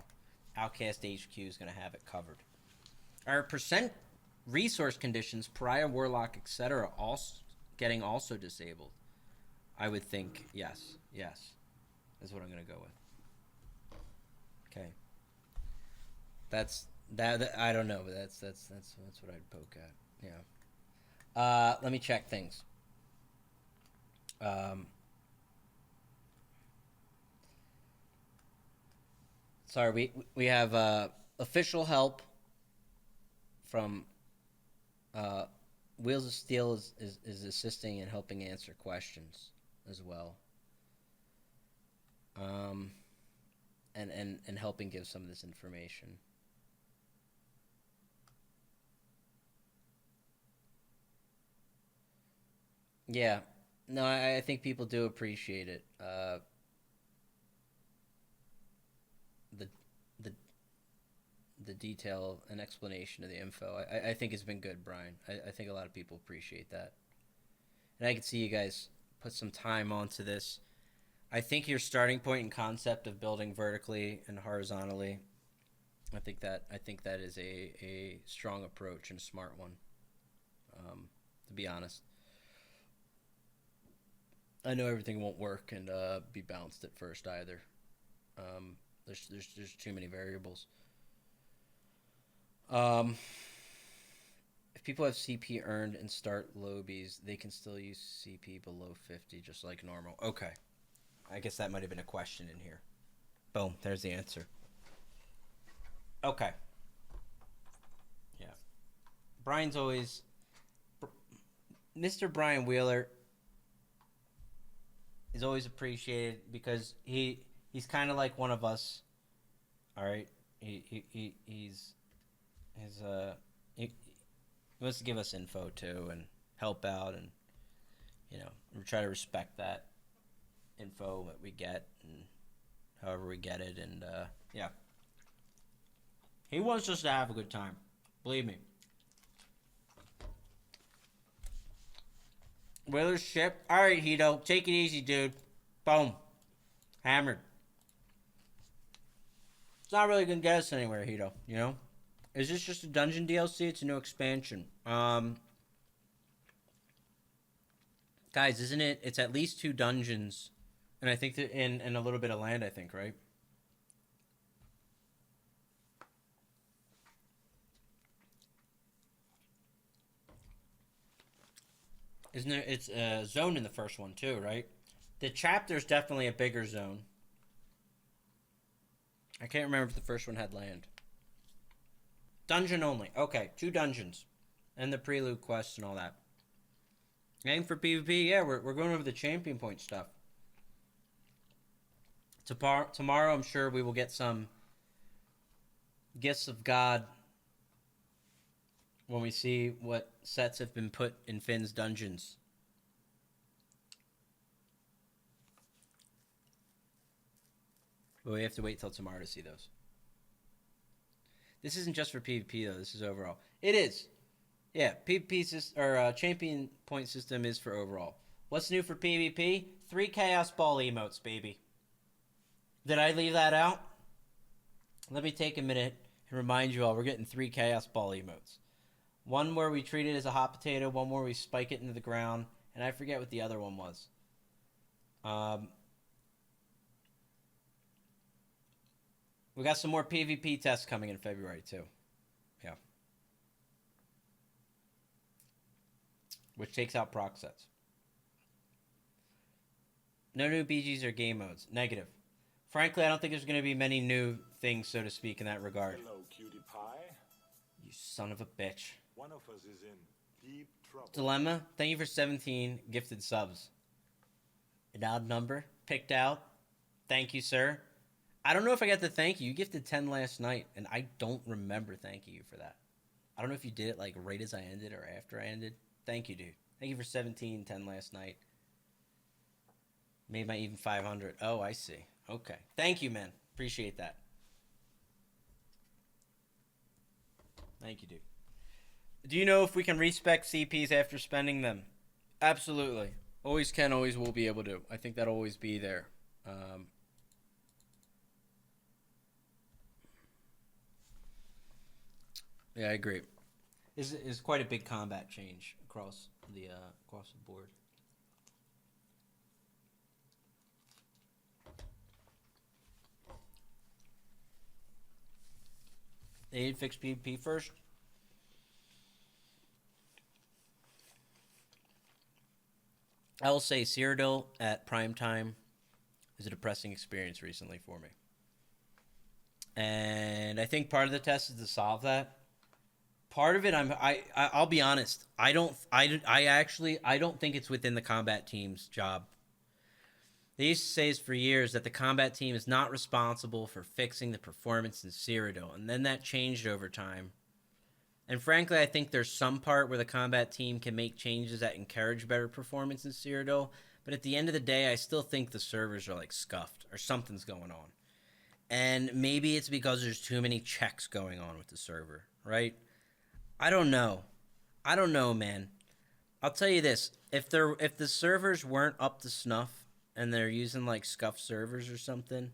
Outcast HQ is going to have it covered. Our percent resource conditions, Pariah, Warlock, etc., getting also disabled. I would think yes, is what I'm going to go with. Okay. that I don't know, but that's what I'd poke at. Yeah. Let me check things. Sorry, we have official help from Wheels of Steel is assisting and helping answer questions as well. And helping give some of this information. Yeah. No, I think people do appreciate it. The the the detail and explanation of the info. I think it's been good, Brian. I think a lot of people appreciate that. And I can see you guys put some time onto this. I think your starting point and concept of building vertically and horizontally, I think that is a strong approach and a smart one. To be honest, I know everything won't work and be balanced at first either. There's too many variables. If people have CP earned and start lobies, they can still use CP below 50 just like normal. Okay. I guess that might have been a question in here. Boom, there's the answer. Okay. Yeah. Brian's always... Mr. Brian Wheeler is always appreciated because he's kind of like one of us. All right? He wants to give us info too and help out, and we try to respect that info that we get and however we get it, and yeah, he wants us to have a good time, believe me. Wheeler's ship. All right, Hito, take it easy, dude. Boom, hammered. It's not really gonna get us anywhere, Hito. Is this just a dungeon DLC? It's a new expansion. Guys, isn't it? It's at least 2 dungeons, and I think that in a little bit of land. I think, right? Isn't there? It's a zone in the first one too, right? The chapter's definitely a bigger zone. I can't remember if the first one had land. Dungeon only. Okay, 2 dungeons. And the prelude quests and all that. Aim for PvP, yeah, we're going over the champion point stuff. Tomorrow, I'm sure we will get some gifts of God when we see what sets have been put in Finn's dungeons. But we have to wait till tomorrow to see those. This isn't just for PvP though. This is overall. It is. Yeah, PvP champion point system is for overall. What's new for PvP? 3 Chaos Ball emotes, baby. Did I leave that out? Let me take a minute and remind you all we're getting 3 Chaos Ball emotes. One where we treat it as a hot potato, one where we spike it into the ground, and I forget what the other one was. We got some more PvP tests coming in February too. Yeah. Which takes out proc sets. No new BGs or game modes. Negative. Frankly, I don't think there's going to be many new things, so to speak, in that regard. Hello, cutie pie. You son of a bitch. One of us is in deep trouble. Dilemma, thank you for 17 gifted subs. An odd number. Picked out. Thank you, sir. I don't know if I got to thank you. You gifted 10 last night, and I don't remember thanking you for that. I don't know if you did it like right as I ended or after I ended. Thank you, dude. Thank you for 17, 10 last night. Made my even 500. Oh, I see. Okay. Thank you, man. Appreciate that. Thank you, dude. Do you know if we can respec CPs after spending them? Absolutely. Always can, always will be able to. I think that'll always be there. Yeah, I agree. Is quite a big combat change across the board. They need to fix PvP first. I will say Cyrodiil at prime time is a depressing experience recently for me. And I think part of the test is to solve that. Part of it, I'll be honest. I don't think it's within the combat team's job. They used to say for years that the combat team is not responsible for fixing the performance in Cyrodiil, and then that changed over time. And frankly, I think there's some part where the combat team can make changes that encourage better performance in Cyrodiil, but at the end of the day, I still think the servers are like scuffed or something's going on. And maybe it's because there's too many checks going on with the server, right? I don't know, man. I'll tell you this: if the servers weren't up to snuff and they're using like scuffed servers or something,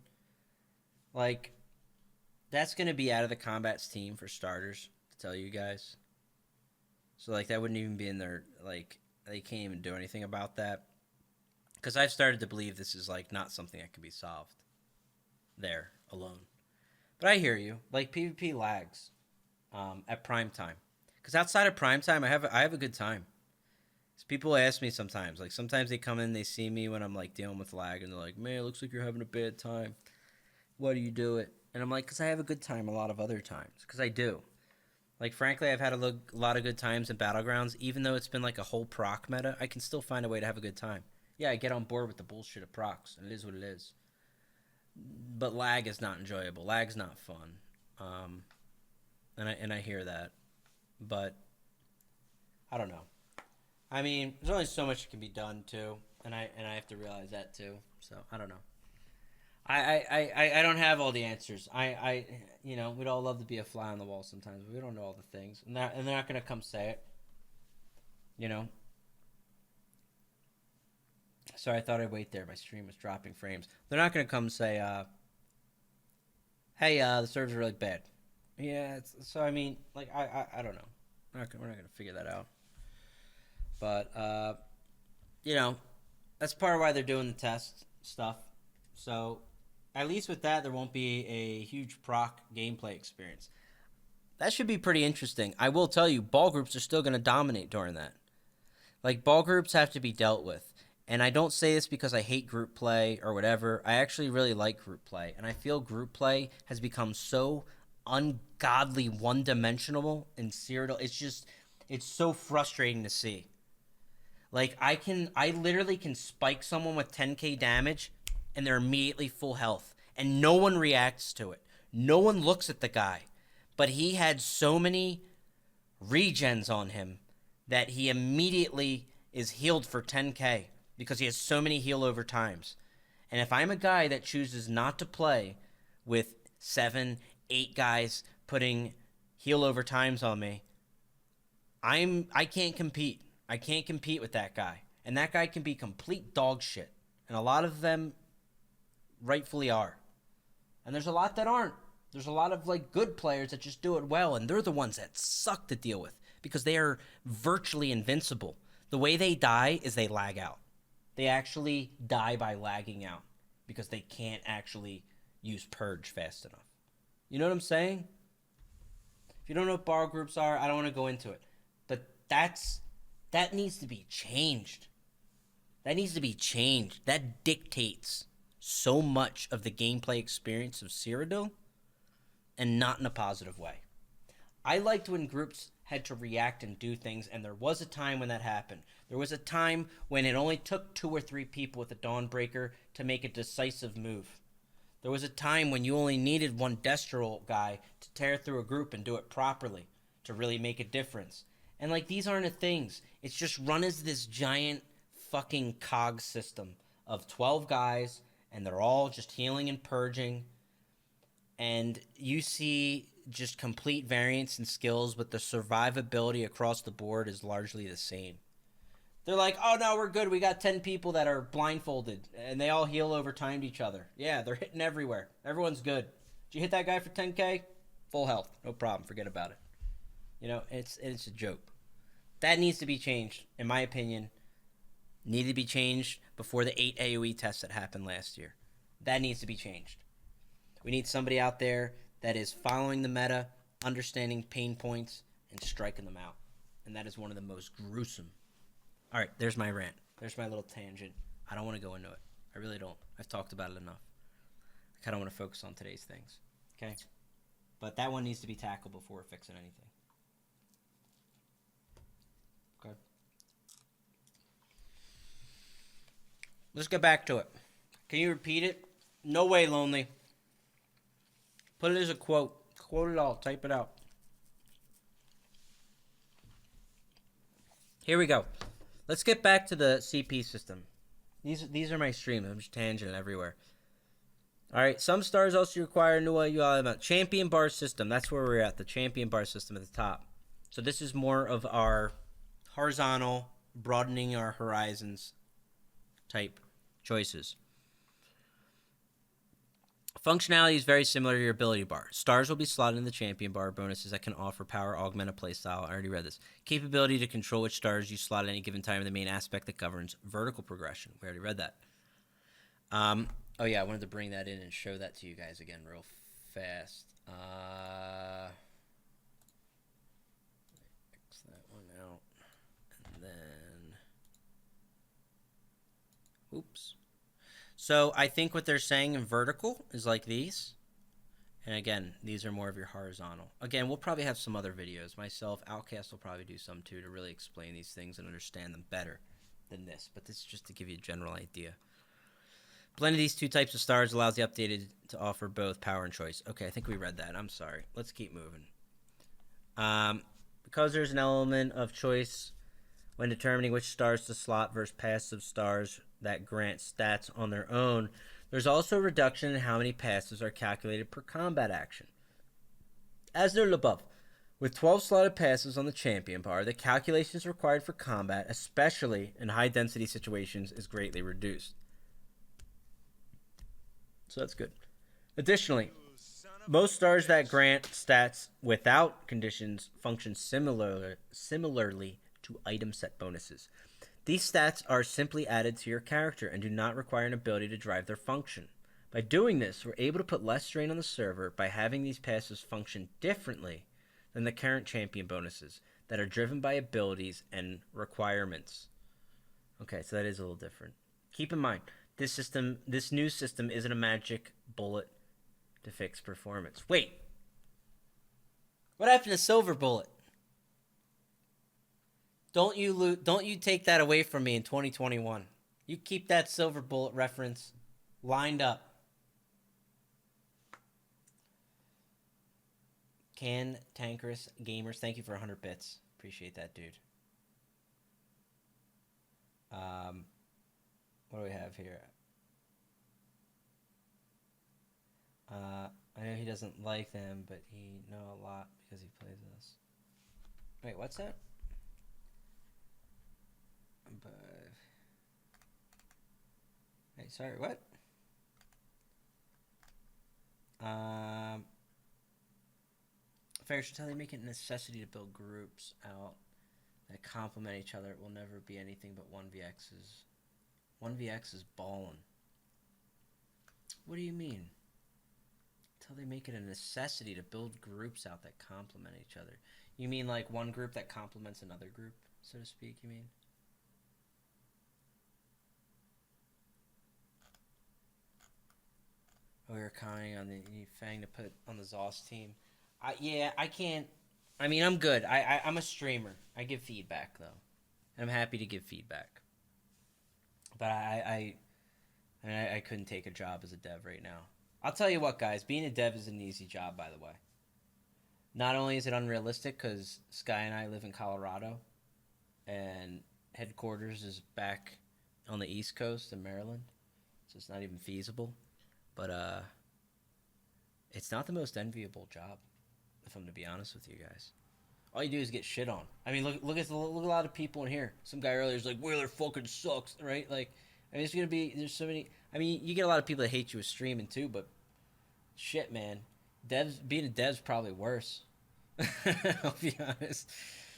like that's gonna be out of the combat's team for starters. To tell you guys, so like that wouldn't even be in their like they can't even do anything about that because I've started to believe this is like not something that can be solved there alone. But I hear you. Like PvP lags at prime time. Because outside of prime time, I have a good time. So people ask me sometimes. Like sometimes they come in, they see me when I'm like dealing with lag, and they're like, "Man, it looks like you're having a bad time. Why do you do it?" And I'm like, "Because I have a good time a lot of other times. Because I do. Like frankly, I've had a lot of good times in Battlegrounds. Even though it's been like a whole proc meta, I can still find a way to have a good time. Yeah, I get on board with the bullshit of procs, and it is what it is. But lag is not enjoyable. Lag's not fun. And I hear that. But I don't know. I mean, there's only so much that can be done too, and I have to realize that too. So I don't know. I don't have all the answers. You know, we'd all love to be a fly on the wall sometimes, but we don't know all the things, and they're not gonna come say it. You know. Sorry, I thought I'd wait there. My stream was dropping frames. They're not gonna come say, "Hey, the servers are really bad." Yeah. So I mean, like I don't know. We're not gonna figure that out. But you know, that's part of why they're doing the test stuff. So at least with that, there won't be a huge proc gameplay experience. That should be pretty interesting. I will tell you, ball groups are still going to dominate during that. Like, ball groups have to be dealt with. And I don't say this because I hate group play or whatever. I actually really like group play. And I feel group play has become so ungodly one-dimensional in Cyrodiil. It's so frustrating to see. Like, I literally can spike someone with 10k damage and they're immediately full health. And no one reacts to it. No one looks at the guy. But he had so many regens on him that he immediately is healed for 10k because he has so many heal over times. And if I'm a guy that chooses not to play with 7, 8 guys putting heal over times on me, I can't compete. I can't compete with that guy. And that guy can be complete dog shit. And a lot of them rightfully are. And there's a lot that aren't. There's a lot of like good players that just do it well, and they're the ones that suck to deal with because they are virtually invincible. The way they die is they lag out. They actually die by lagging out because they can't actually use purge fast enough. You know what I'm saying? If you don't know what bar groups are, I don't want to go into it. But that needs to be changed. That needs to be changed. That dictates so much of the gameplay experience of Cyrodiil, and not in a positive way. I liked when groups had to react and do things, and there was a time when that happened. There was a time when it only took 2 or 3 people with a Dawnbreaker to make a decisive move. There was a time when you only needed one Destro guy to tear through a group and do it properly to really make a difference. And like, these aren't the things. It's just run as this giant fucking cog system of 12 guys, and they're all just healing and purging. And you see just complete variance in skills, but the survivability across the board is largely the same. They're like, "Oh no, we're good. We got 10 people that are blindfolded, and they all heal over time to each other." Yeah, they're hitting everywhere. Everyone's good. Did you hit that guy for 10k? Full health. No problem. Forget about it. You know, it's a joke. That needs to be changed, in my opinion. Needed to be changed before the 8 AoE tests that happened last year. That needs to be changed. We need somebody out there that is following the meta understanding pain points, and striking them out. And that is one of the most gruesome. All right, there's my rant. There's my little tangent. I don't want to go into it. I really don't. I've talked about it enough. I kind of want to focus on today's things. Okay? But that one needs to be tackled before we're fixing anything. Okay? Let's get back to it. Can you repeat it? No way, Lonely. Put it as a quote. Quote it all. Type it out. Here we go. Let's get back to the CP system. These are my streams. I'm just tangenting everywhere. All right. Some stars also require a new UI champion bar system. That's where we're at. The champion bar system at the top. So this is more of our horizontal, broadening our horizons type choices. Functionality is very similar to your ability bar. Stars will be slotted in the champion bar. Bonuses that can offer power augment a playstyle. I already read this. Capability to control which stars you slot at any given time. The main aspect that governs vertical progression. We already read that. Oh yeah, I wanted to bring that in and show that to you guys again real fast. X that one out. And then... Oops. So I think what they're saying in vertical is like these. And again, these are more of your horizontal. Again, we'll probably have some other videos. Myself, Outcast will probably do some too to really explain these things and understand them better than this. But this is just to give you a general idea. Blending these two types of stars allows the updated to offer both power and choice. Okay, I think we read that. I'm sorry. Let's keep moving. Because there's an element of choice when determining which stars to slot versus passive stars that grant stats on their own, there's also a reduction in how many passes are calculated per combat action. As noted above, with 12 slotted passes on the champion bar, the calculations required for combat, especially in high-density situations, is greatly reduced. So that's good. Additionally, most stars that grant stats without conditions function similarly to item set bonuses. These stats are simply added to your character and do not require an ability to drive their function. By doing this, we're able to put less strain on the server by having these passes function differently than the current champion bonuses that are driven by abilities and requirements. Okay, so that is a little different. Keep in mind, this new system isn't a magic bullet to fix performance. Wait! What happened to Silver Bullet? Don't you take that away from me in 2021. You keep that Silver Bullet reference lined up. Tankerous Gamers, thank you for 100 bits. Appreciate that, dude. What do we have here? I know he doesn't like them, but he know a lot because he plays this. Wait, what's that? But wait, sorry, what? Fair should tell you make it a necessity to build groups out that complement each other. It will never be anything but 1vx's. 1vx is ballin'. What do you mean? Until they make it a necessity to build groups out that complement each other. You mean like one group that complements another group, so to speak, you mean? We were commenting on the Fang to put on the ZOS team. Yeah, I can't. I mean, I'm good. I'm a streamer. I give feedback, though. And I'm happy to give feedback. But I couldn't take a job as a dev right now. I'll tell you what, guys. Being a dev is an easy job, by the way. Not only is it unrealistic, because Sky and I live in Colorado, and headquarters is back on the East Coast in Maryland, so it's not even feasible. But it's not the most enviable job, if I'm to be honest with you guys. All you do is get shit on. I mean, look at a lot of people in here. Some guy earlier was like, "Wheeler fucking sucks," right? Like, I mean, there's so many. I mean, you get a lot of people that hate you with streaming too, but shit, man, being a dev's probably worse. I'll be honest.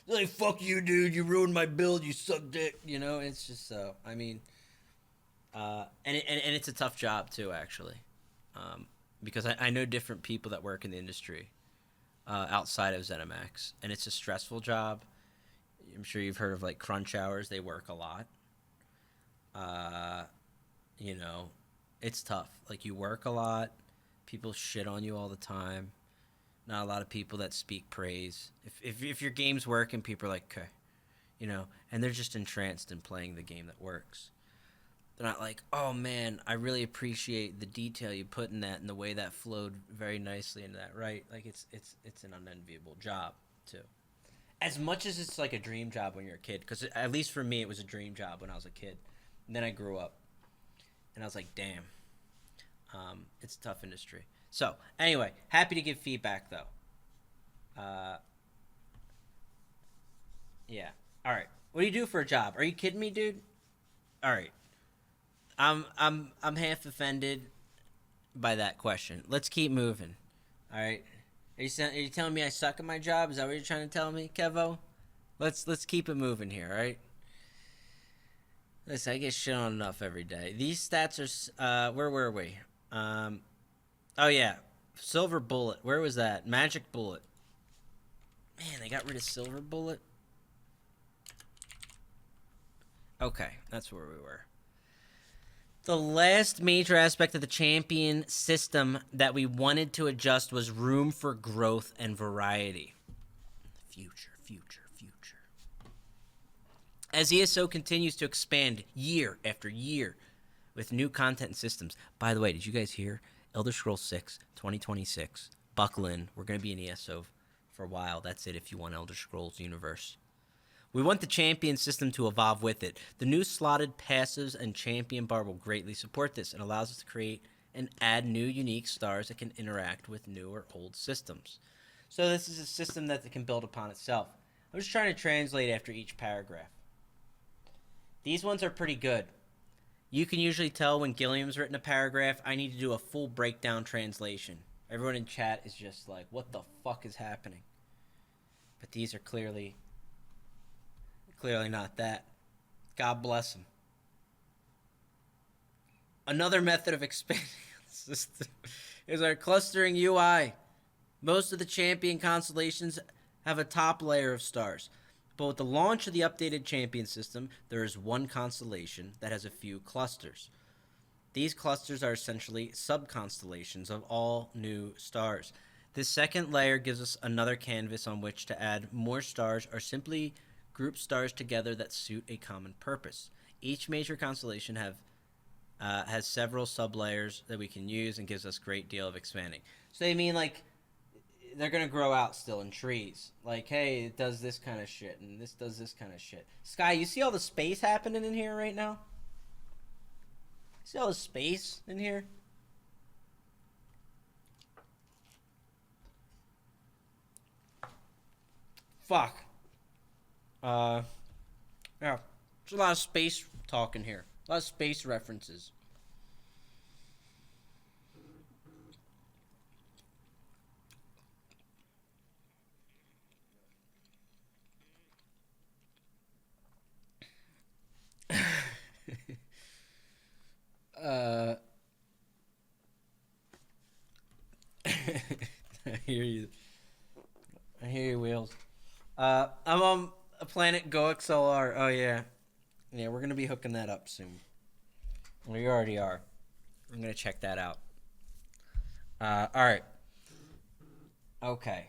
They're like, "Fuck you, dude! You ruined my build. You suck dick." You know, it's just so. I mean, and it's a tough job too, actually. Because I know different people that work in the industry. outside of ZeniMax, and it's a stressful job. I'm sure you've heard of like crunch hours. They work a lot. You know, it's tough. Like you work a lot. People shit on you all the time. Not a lot of people that speak praise. If your game's working, people are like, okay, you know, and they're just entranced in playing the game that works. They're not like, oh man, I really appreciate the detail you put in that and the way that flowed very nicely into that. Right? Like it's an unenviable job too. As much as it's like a dream job when you're a kid, because at least for me, it was a dream job when I was a kid. And then I grew up, and I was like, damn, it's a tough industry. So anyway, happy to give feedback though. Yeah. All right. What do you do for a job? Are you kidding me, dude? All right. I'm half offended by that question. Let's keep moving. All right. Are you telling me I suck at my job? Is that what you're trying to tell me, Kevo? Let's keep it moving here, all right? Listen, I get shit on enough every day. These stats are where were we? Oh yeah, Silver Bullet. Where was that? Magic Bullet. Man, they got rid of Silver Bullet. Okay, that's where we were. The last major aspect of the champion system that we wanted to adjust was room for growth and variety. Future. As ESO continues to expand year after year with new content and systems. By the way, did you guys hear? Elder Scrolls 6, 2026. Buckle in. We're going to be in ESO for a while. That's it if you want Elder Scrolls universe. We want the champion system to evolve with it. The new slotted passives and champion bar will greatly support this and allows us to create and add new unique stars that can interact with new or old systems. So this is a system that can build upon itself. I'm just trying to translate after each paragraph. These ones are pretty good. You can usually tell when Gilliam's written a paragraph. I need to do a full breakdown translation. Everyone in chat is just like, what the fuck is happening? But these are clearly not that. God bless them. Another method of expanding the system is our clustering UI. Most of the champion constellations have a top layer of stars. But with the launch of the updated champion system, there is one constellation that has a few clusters. These clusters are essentially sub-constellations of all new stars. This second layer gives us another canvas on which to add more stars or simply group stars together that suit a common purpose. Each major constellation has several sub-layers that we can use and gives us a great deal of expanding. So they mean like they're going to grow out still in trees. Like, hey, it does this kind of shit, and this does this kind of shit. Sky, you see all the space happening in here right now? See all the space in here? Fuck. Yeah. There's a lot of space talk in here. A lot of space references. I hear you. I hear you, Wheels. I'm on a planet GoXLR. Oh, yeah. Yeah, we're going to be hooking that up soon. We already are. I'm going to check that out. All right. Okay.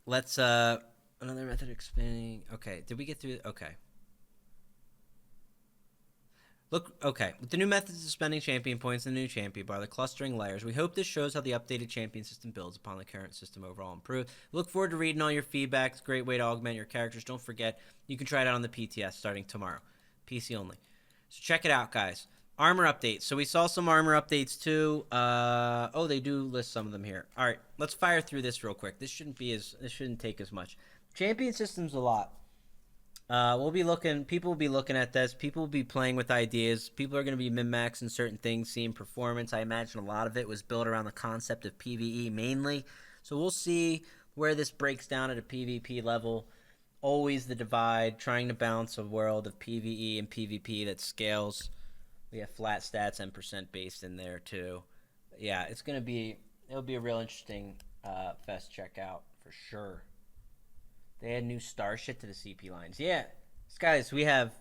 Let's, another method of expanding. Okay, did we get through? Okay. Look, okay, with the new methods of spending champion points and the new champion bar, the clustering layers, we hope this shows how the updated champion system builds upon the current system overall improved. Look forward to reading all your feedback. It's a great way to augment your characters. Don't forget, you can try it out on the PTS starting tomorrow. PC only. So check it out, guys. Armor updates. So we saw some armor updates too. Oh, they do list some of them here. All right, let's fire through this real quick. This shouldn't take as much. Champion system's a lot. People will be looking at this. People will be playing with ideas. People are going to be min-maxing certain things, seeing performance. I imagine a lot of it was built around the concept of PvE mainly. So we'll see where this breaks down at a PvP level. Always the divide, trying to balance a world of PvE and PvP that scales. We have flat stats and percent based in there too. Yeah, it's going to be It'll be a real interesting fest checkout for sure. They add new star shit to the CP lines. Yeah, guys, we have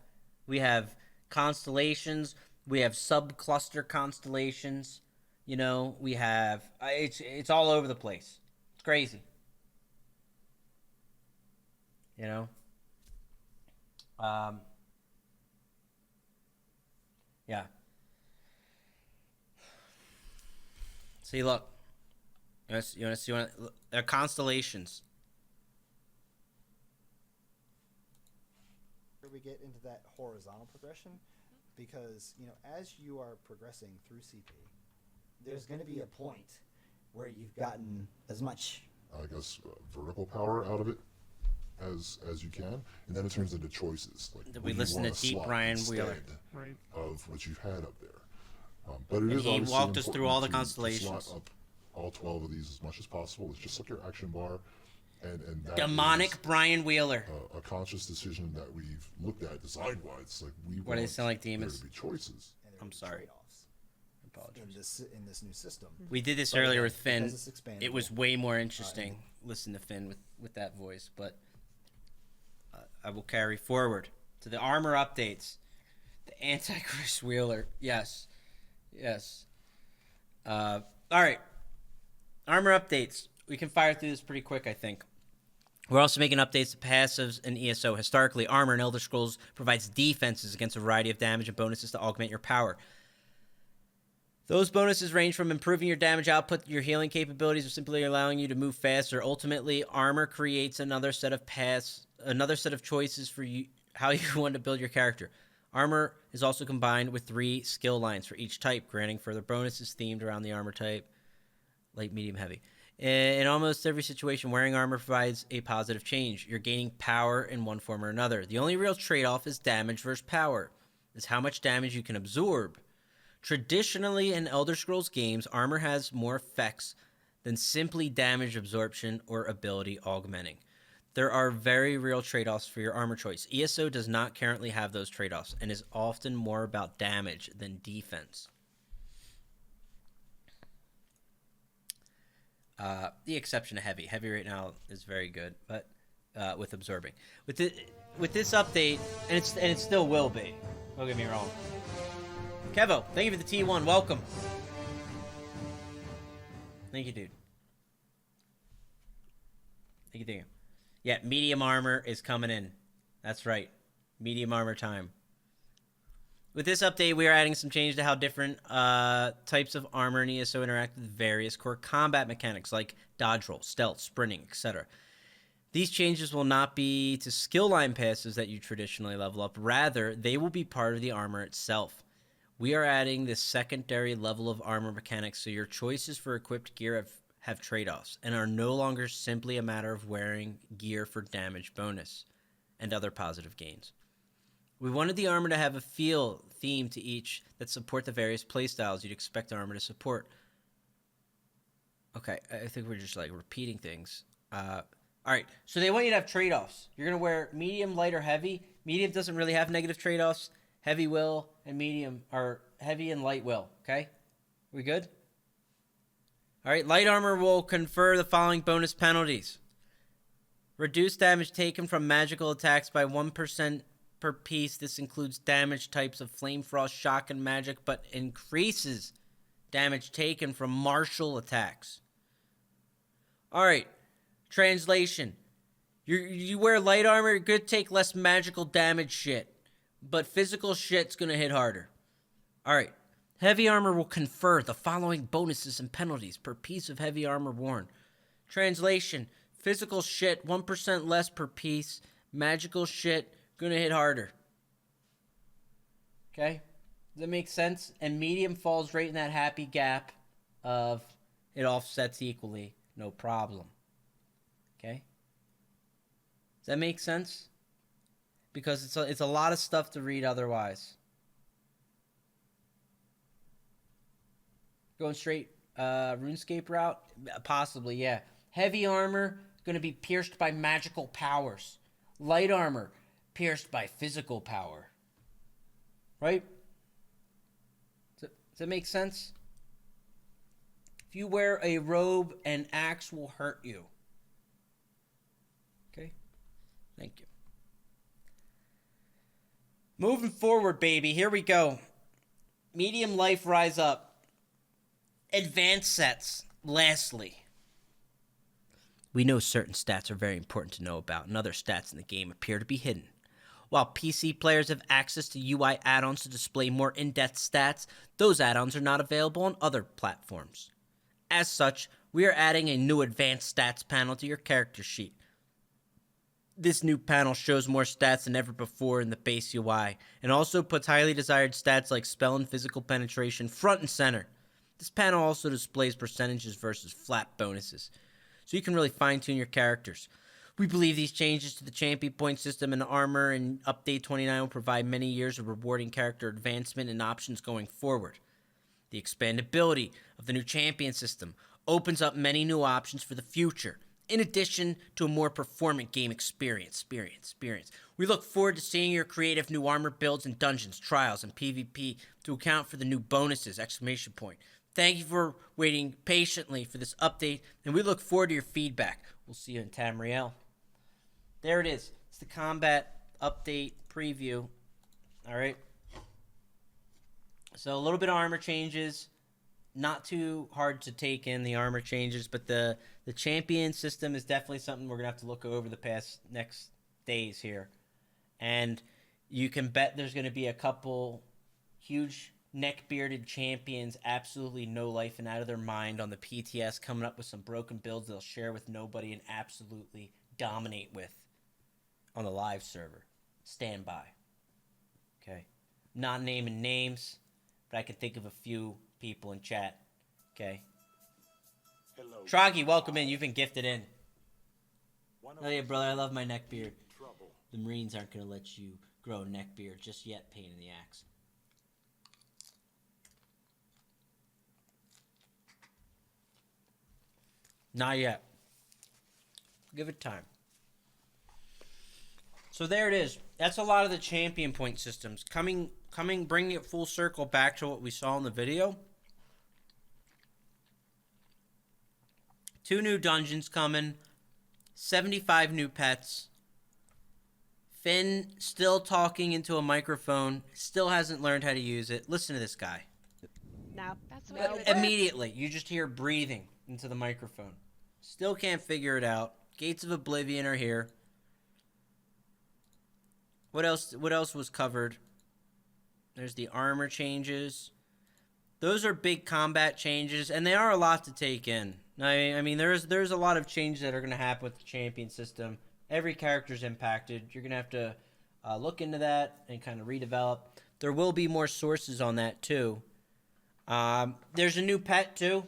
constellations, we have subcluster constellations. You know, we have it's all over the place. It's crazy. You know. Yeah. See, look. You want to see one? They're constellations. We get into that horizontal progression because, you know, as you are progressing through CP, there's going to be a point where you've gotten as much, I guess, vertical power out of it as you can, and then it turns into choices. Like Did we listen to Deep Brian Wheeler? Right. Of what you've had up there. But it And is he obviously walked us through all the important to constellations. slot up all 12 of these as much as possible. It's just like your action bar, and that Demonic is, Brian Wheeler. a conscious decision that we've looked at design-wise. Like we Why do they want sound like there demons? to be choices. and there I'm will be sorry. trade-offs Apologies. in this new system. We did this But earlier again, with Finn. because it's expandable, It was way more interesting. Listen to Finn with that voice, but I will carry forward to the armor updates. The Antichrist Wheeler, yes. All right, armor updates. We can fire through this pretty quick, I think. We're also making updates to passives and ESO. Historically, armor in Elder Scrolls provides defenses against a variety of damage and bonuses to augment your power. Those bonuses range from improving your damage output, your healing capabilities, or simply allowing you to move faster. Ultimately, armor creates another set of choices for you how you want to build your character. Armor is also combined with 3 skill lines for each type, granting further bonuses themed around the armor type, light, medium, heavy. In almost every situation, wearing armor provides a positive change. You're gaining power in one form or another. The only real trade-off is damage versus power. It's how much damage you can absorb. Traditionally, in Elder Scrolls games, armor has more effects than simply damage absorption or ability augmenting. There are very real trade-offs for your armor choice. ESO does not currently have those trade-offs and is often more about damage than defense. The exception of heavy. Heavy right now is very good, but with absorbing. With this update, and it still will be. Don't get me wrong. Kevo, thank you for the T1. Welcome. Thank you, dude. Thank you. Yeah, medium armor is coming in. That's right. Medium armor time. With this update, we are adding some change to how different types of armor in ESO interact with various core combat mechanics like dodge roll, stealth, sprinting, etc. These changes will not be to skill line passes that you traditionally level up. Rather, they will be part of the armor itself. We are adding this secondary level of armor mechanics so your choices for equipped gear have trade-offs and are no longer simply a matter of wearing gear for damage bonus and other positive gains. We wanted the armor to have a theme to each that support the various playstyles you'd expect armor to support. Okay, I think we're just like repeating things. All right, so they want you to have trade-offs. You're going to wear medium, light, or heavy. Medium doesn't really have negative trade-offs. Heavy will, and medium, or heavy and light will, okay? We good? All right, light armor will confer the following bonus penalties. Reduce damage taken from magical attacks by 1% per piece. This includes damage types of Flame Frost, Shock, and Magic, but increases damage taken from martial attacks. All right, translation. You wear light armor, you're going to take less magical damage shit, but physical shit's going to hit harder. All right. Heavy armor will confer the following bonuses and penalties per piece of heavy armor worn. Translation. Physical shit, 1% less per piece. Magical shit, gonna hit harder. Okay? Does that make sense? And medium falls right in that happy gap of it offsets equally. No problem. Okay? Does that make sense? Because it's a lot of stuff to read otherwise. Going straight RuneScape route? Possibly, yeah. Heavy armor, going to be pierced by magical powers. Light armor, pierced by physical power. Right? Does that make sense? If you wear a robe, an axe will hurt you. Okay? Thank you. Moving forward, baby. Here we go. Medium life rise up. Advanced sets. Lastly. We know certain stats are very important to know about, and other stats in the game appear to be hidden. While PC players have access to UI add-ons to display more in-depth stats, those add-ons are not available on other platforms. As such, we are adding a new advanced stats panel to your character sheet. This new panel shows more stats than ever before in the base UI, and also puts highly desired stats like spell and physical penetration front and center. This panel also displays percentages versus flat bonuses, so you can really fine-tune your characters. We believe these changes to the champion point system and armor and Update 29 will provide many years of rewarding character advancement and options going forward. The expandability of the new champion system opens up many new options for the future, in addition to a more performant game experience. We look forward to seeing your creative new armor builds in dungeons, trials, and PvP to account for the new bonuses! Thank you for waiting patiently for this update, and we look forward to your feedback. We'll see you in Tamriel. There it is. It's the combat update preview. All right. So a little bit of armor changes. Not too hard to take in the armor changes, but the champion system is definitely something we're going to have to look over the next days here. And you can bet there's going to be a couple huge neck-bearded champions, absolutely no life and out of their mind on the PTS, coming up with some broken builds they'll share with nobody and absolutely dominate with on the live server. Stand by. Okay? Not naming names, but I can think of a few people in chat. Okay? Hello. Troggy, welcome in. You've been gifted in. One of Oh yeah, us brother, I in love my neck beard. deep trouble. The Marines aren't going to let you grow a neck beard just yet, pain in the axe. Not yet. Give it time. So there it is. That's a lot of the champion point systems. Bringing it full circle back to what we saw in the video. 2 new dungeons coming. 75 new pets. Finn still talking into a microphone. Still hasn't learned how to use it. Listen to this guy. No, that's what you Immediately, you just hear breathing into the microphone. Still can't figure it out. Gates of Oblivion are here. What else was covered? There's the armor changes. Those are big combat changes, and they are a lot to take in. I mean, there's a lot of changes that are going to happen with the champion system. Every character's impacted. You're going to have to look into that and kind of redevelop. There will be more sources on that, too. There's a new pet, too.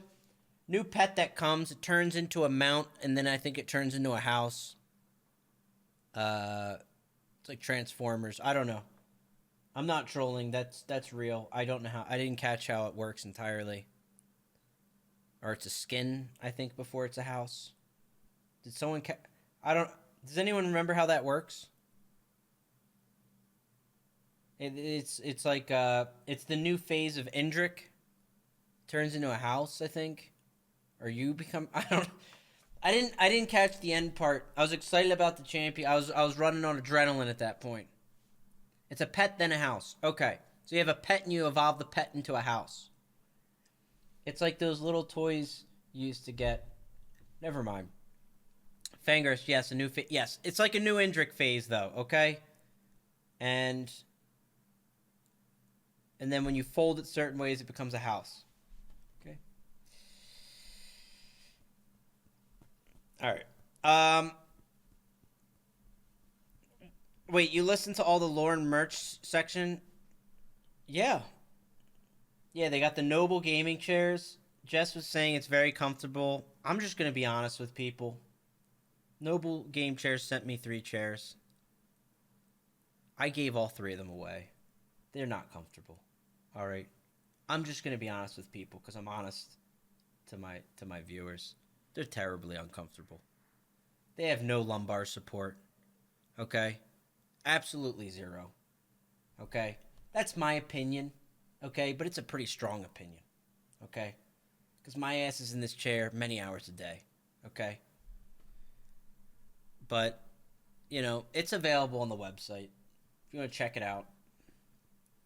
New pet that comes. It turns into a mount, and then I think it turns into a house. It's like Transformers. I don't know. I'm not trolling. That's real. I don't know how. I didn't catch how it works entirely. Or it's a skin, I think, before it's a house. Did someone does anyone remember how that works? It's like it's the new phase of Indrik. Turns into a house, I think. Or you become I didn't catch the end part. I was excited about the champion. I was running on adrenaline at that point. It's a pet, then a house. Okay. So you have a pet and you evolve the pet into a house. It's like those little toys you used to get. Never mind. Fengrush, yes, a new yes. It's like a new Indrik phase though, okay? And then when you fold it certain ways, it becomes a house. Okay? Alright. Wait, you listened to all the lore and merch section? Yeah. Yeah, they got the Noble gaming chairs. Jess was saying it's very comfortable. I'm just going to be honest with people. Noble game chairs sent me 3 chairs. I gave all 3 of them away. They're not comfortable. All right. I'm just going to be honest with people because I'm honest to my viewers. They're terribly uncomfortable. They have no lumbar support. Okay? Absolutely 0. Okay? That's my opinion. Okay? But it's a pretty strong opinion. Okay? Because my ass is in this chair many hours a day. Okay? But, you know, it's available on the website. If you want to check it out.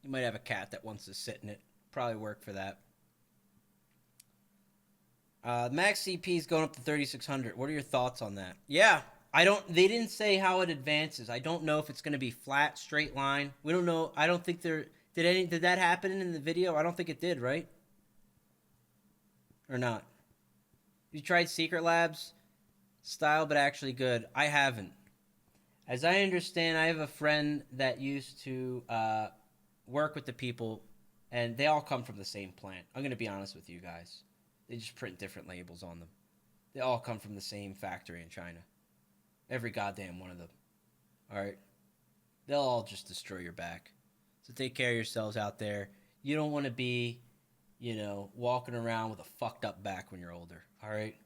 You might have a cat that wants to sit in it. Probably work for that. Max CP is going up to 3600. What are your thoughts on that? Yeah, they didn't say how it advances. I don't know if it's going to be flat, straight line. We don't know. I don't think did that happen in the video? I don't think it did, right? Or not? You tried Secret Labs style, but actually good. I haven't. As I understand, I have a friend that used to work with the people, and they all come from the same plant. I'm going to be honest with you guys. They just print different labels on them. They all come from the same factory in China. Every goddamn one of them. All right? They'll all just destroy your back. So take care of yourselves out there. You don't want to be, you know, walking around with a fucked up back when you're older. All right?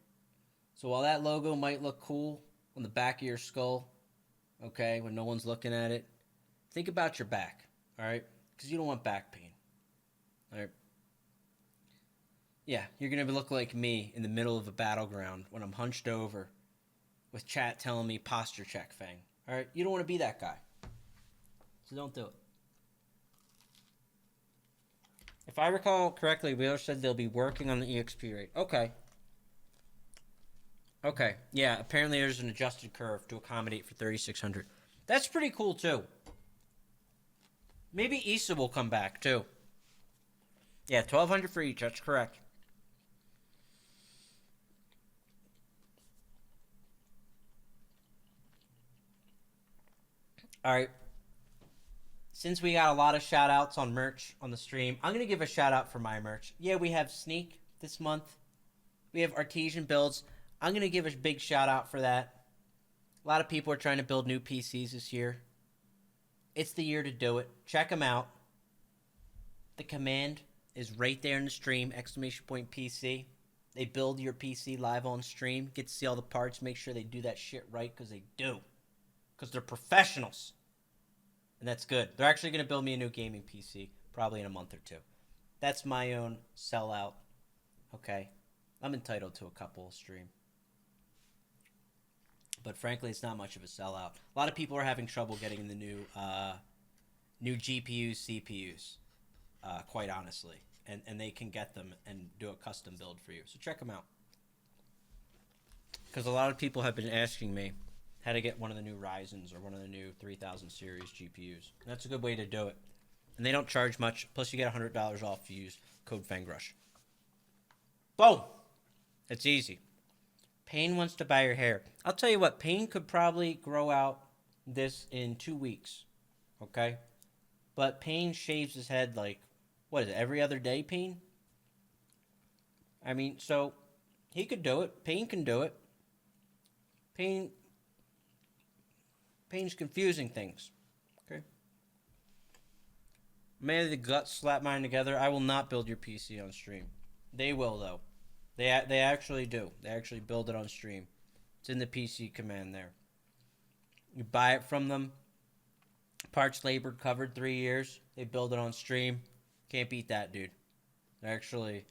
So while that logo might look cool on the back of your skull, okay, when no one's looking at it, think about your back. All right? Because you don't want back pain. All right? Yeah, you're going to look like me in the middle of a battleground when I'm hunched over with chat telling me posture check, Fang. All right? You don't want to be that guy. So don't do it. If I recall correctly, Wheeler said they'll be working on the EXP rate. Okay. Okay. Yeah, apparently there's an adjusted curve to accommodate for 3600. That's pretty cool, too. Maybe ESO will come back, too. Yeah, 1200 for each. That's correct. All right. Since we got a lot of shout outs on merch on the stream, I'm going to give a shout out for my merch. Yeah, we have Sneak this month. We have Artesian Builds. I'm going to give a big shout out for that. A lot of people are trying to build new PCs this year. It's the year to do it. Check them out. The command is right there in the stream, !PC. They build your PC live on stream. Get to see all the parts. Make sure they do that shit right, because they do. Because they're professionals. And that's good. They're actually going to build me a new gaming PC, probably in a month or two. That's my own sellout. Okay? I'm entitled to a couple stream. But frankly, it's not much of a sellout. A lot of people are having trouble getting the new GPUs, CPUs, quite honestly. And they can get them and do a custom build for you. So check them out. Because a lot of people have been asking me how to get one of the new Ryzens or one of the new 3000 series GPUs. And that's a good way to do it. And they don't charge much. Plus, you get $100 off if you use code Fengrush. Boom! It's easy. Payne wants to buy your hair. I'll tell you what, Payne could probably grow out this in 2 weeks. Okay? But Payne shaves his head like, what is it, every other day, Payne? I mean, so he could do it. Payne can do it. Payne's confusing things. Okay? May the guts slap mine together. I will not build your PC on stream. They will, though. They actually do. They actually build it on stream. It's in the PC command there. You buy it from them. Parts labor covered 3 years. They build it on stream. Can't beat that, dude. They're actually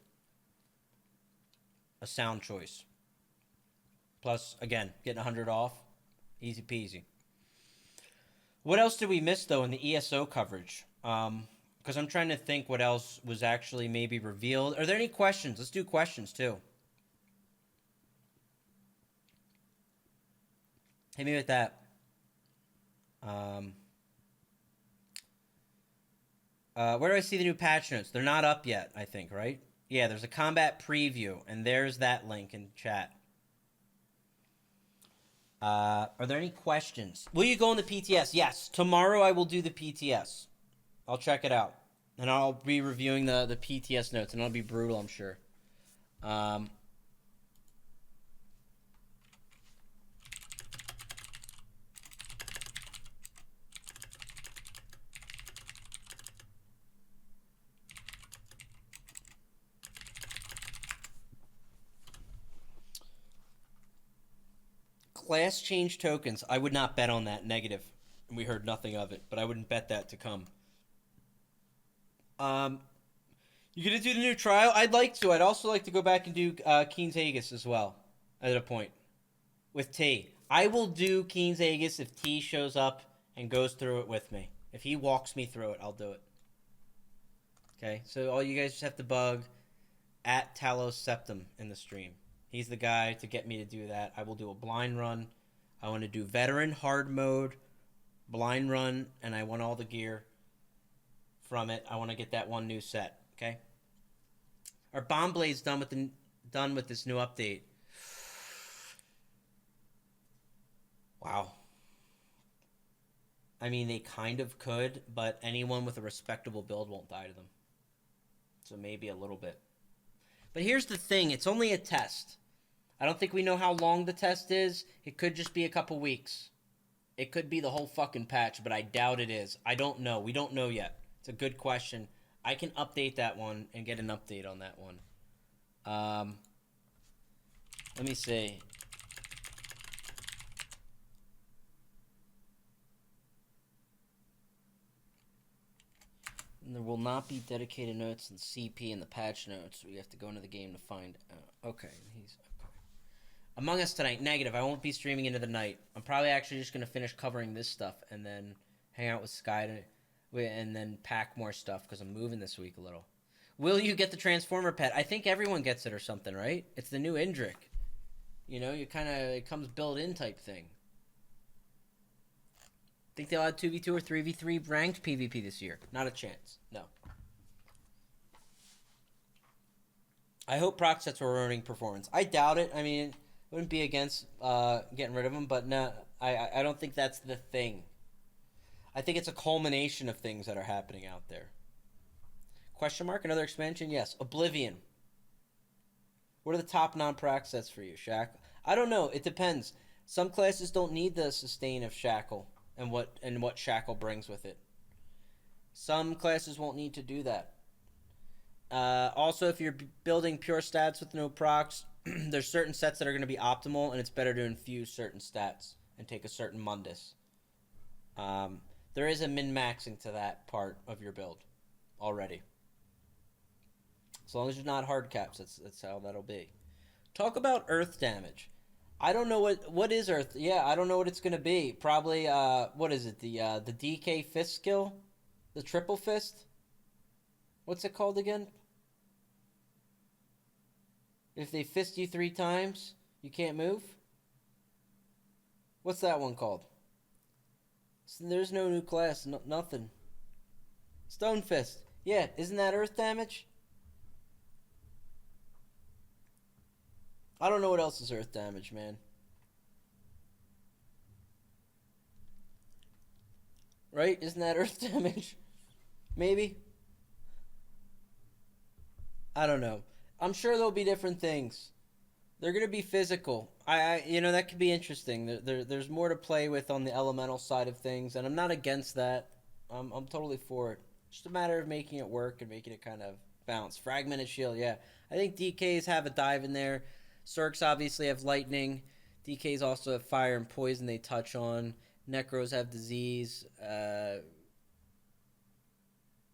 a sound choice. Plus, again, getting 100 off. Easy peasy. What else did we miss, though, in the ESO coverage? Because I'm trying to think what else was actually maybe revealed. Are there any questions? Let's do questions, too. Hit me with that. Where do I see the new patch notes? They're not up yet, I think, right? Yeah, there's a combat preview, and there's that link in chat. Are there any questions? Will you go on the PTS? Yes. Tomorrow I will do the PTS. I'll check it out. And I'll be reviewing the PTS notes, and it'll be brutal, I'm sure. Class change tokens. I would not bet on that. Negative. And we heard nothing of it, but I wouldn't bet that to come. You gonna do the new trial? I'd like to. I'd also like to go back and do Keen's Aegis as well at a point with T. I will do Keen's Aegis if T shows up and goes through it with me. If he walks me through it, I'll do it. Okay, so all you guys just have to bug at Talos Septum in the stream. He's the guy to get me to do that. I will do a blind run. I want to do veteran hard mode, blind run, and I want all the gear from it. I want to get that one new set. Okay. Our bomb blade's done with this new update. Wow. I mean, they kind of could, but anyone with a respectable build won't die to them. So maybe a little bit. But here's the thing. It's only a test. I don't think we know how long the test is. It could just be a couple weeks. It could be the whole fucking patch, but I doubt it is. I don't know. We don't know yet. It's a good question. I can update that one and get an update on that one. Let me see. There will not be dedicated notes in CP in the patch notes. We have to go into the game to find out. Okay, he's okay. Among Us tonight, negative. I won't be streaming into the night. I'm probably actually just going to finish covering this stuff and then hang out with Sky and then pack more stuff because I'm moving this week a little. Will you get the Transformer pet? I think everyone gets it or something, right? It's the new Indrik. You know, you kind of, it comes built in type thing. Think they'll add 2v2 or 3v3 ranked PvP this year? Not a chance. No. I hope proc sets were ruining performance. I doubt it. I mean, wouldn't be against getting rid of them, but no, I don't think that's the thing. I think it's a culmination of things that are happening out there. Question mark? Another expansion? Yes. Oblivion. What are the top non-proc sets for you, Shaq? I don't know. It depends. Some classes don't need the sustain of Shackle and what Shackle brings with it. Some classes won't need to do that. Also, if you're building pure stats with no procs, there's certain sets that are going to be optimal, and it's better to infuse certain stats and take a certain Mundus. There is a min-maxing to that part of your build already. As long as you're not hard caps, that's how that'll be. Talk about earth damage. I don't know what is earth. Yeah, I don't know what it's going to be. Probably, what is it? The DK fist skill? The triple fist? What's it called again? If they fist you 3 times, you can't move? What's that one called? There's no new class. Nothing. Stone fist. Yeah, isn't that earth damage? I don't know what else is earth damage, man. Right? Isn't that earth damage? Maybe? I don't know. I'm sure there'll be different things. They're going to be physical. That could be interesting. There's more to play with on the elemental side of things, and I'm not against that. I'm totally for it. Just a matter of making it work and making it kind of bounce. Fragmented shield, yeah. I think DKs have a dive in there. Circs obviously have lightning. DKs also have fire and poison they touch on. Necros have disease. I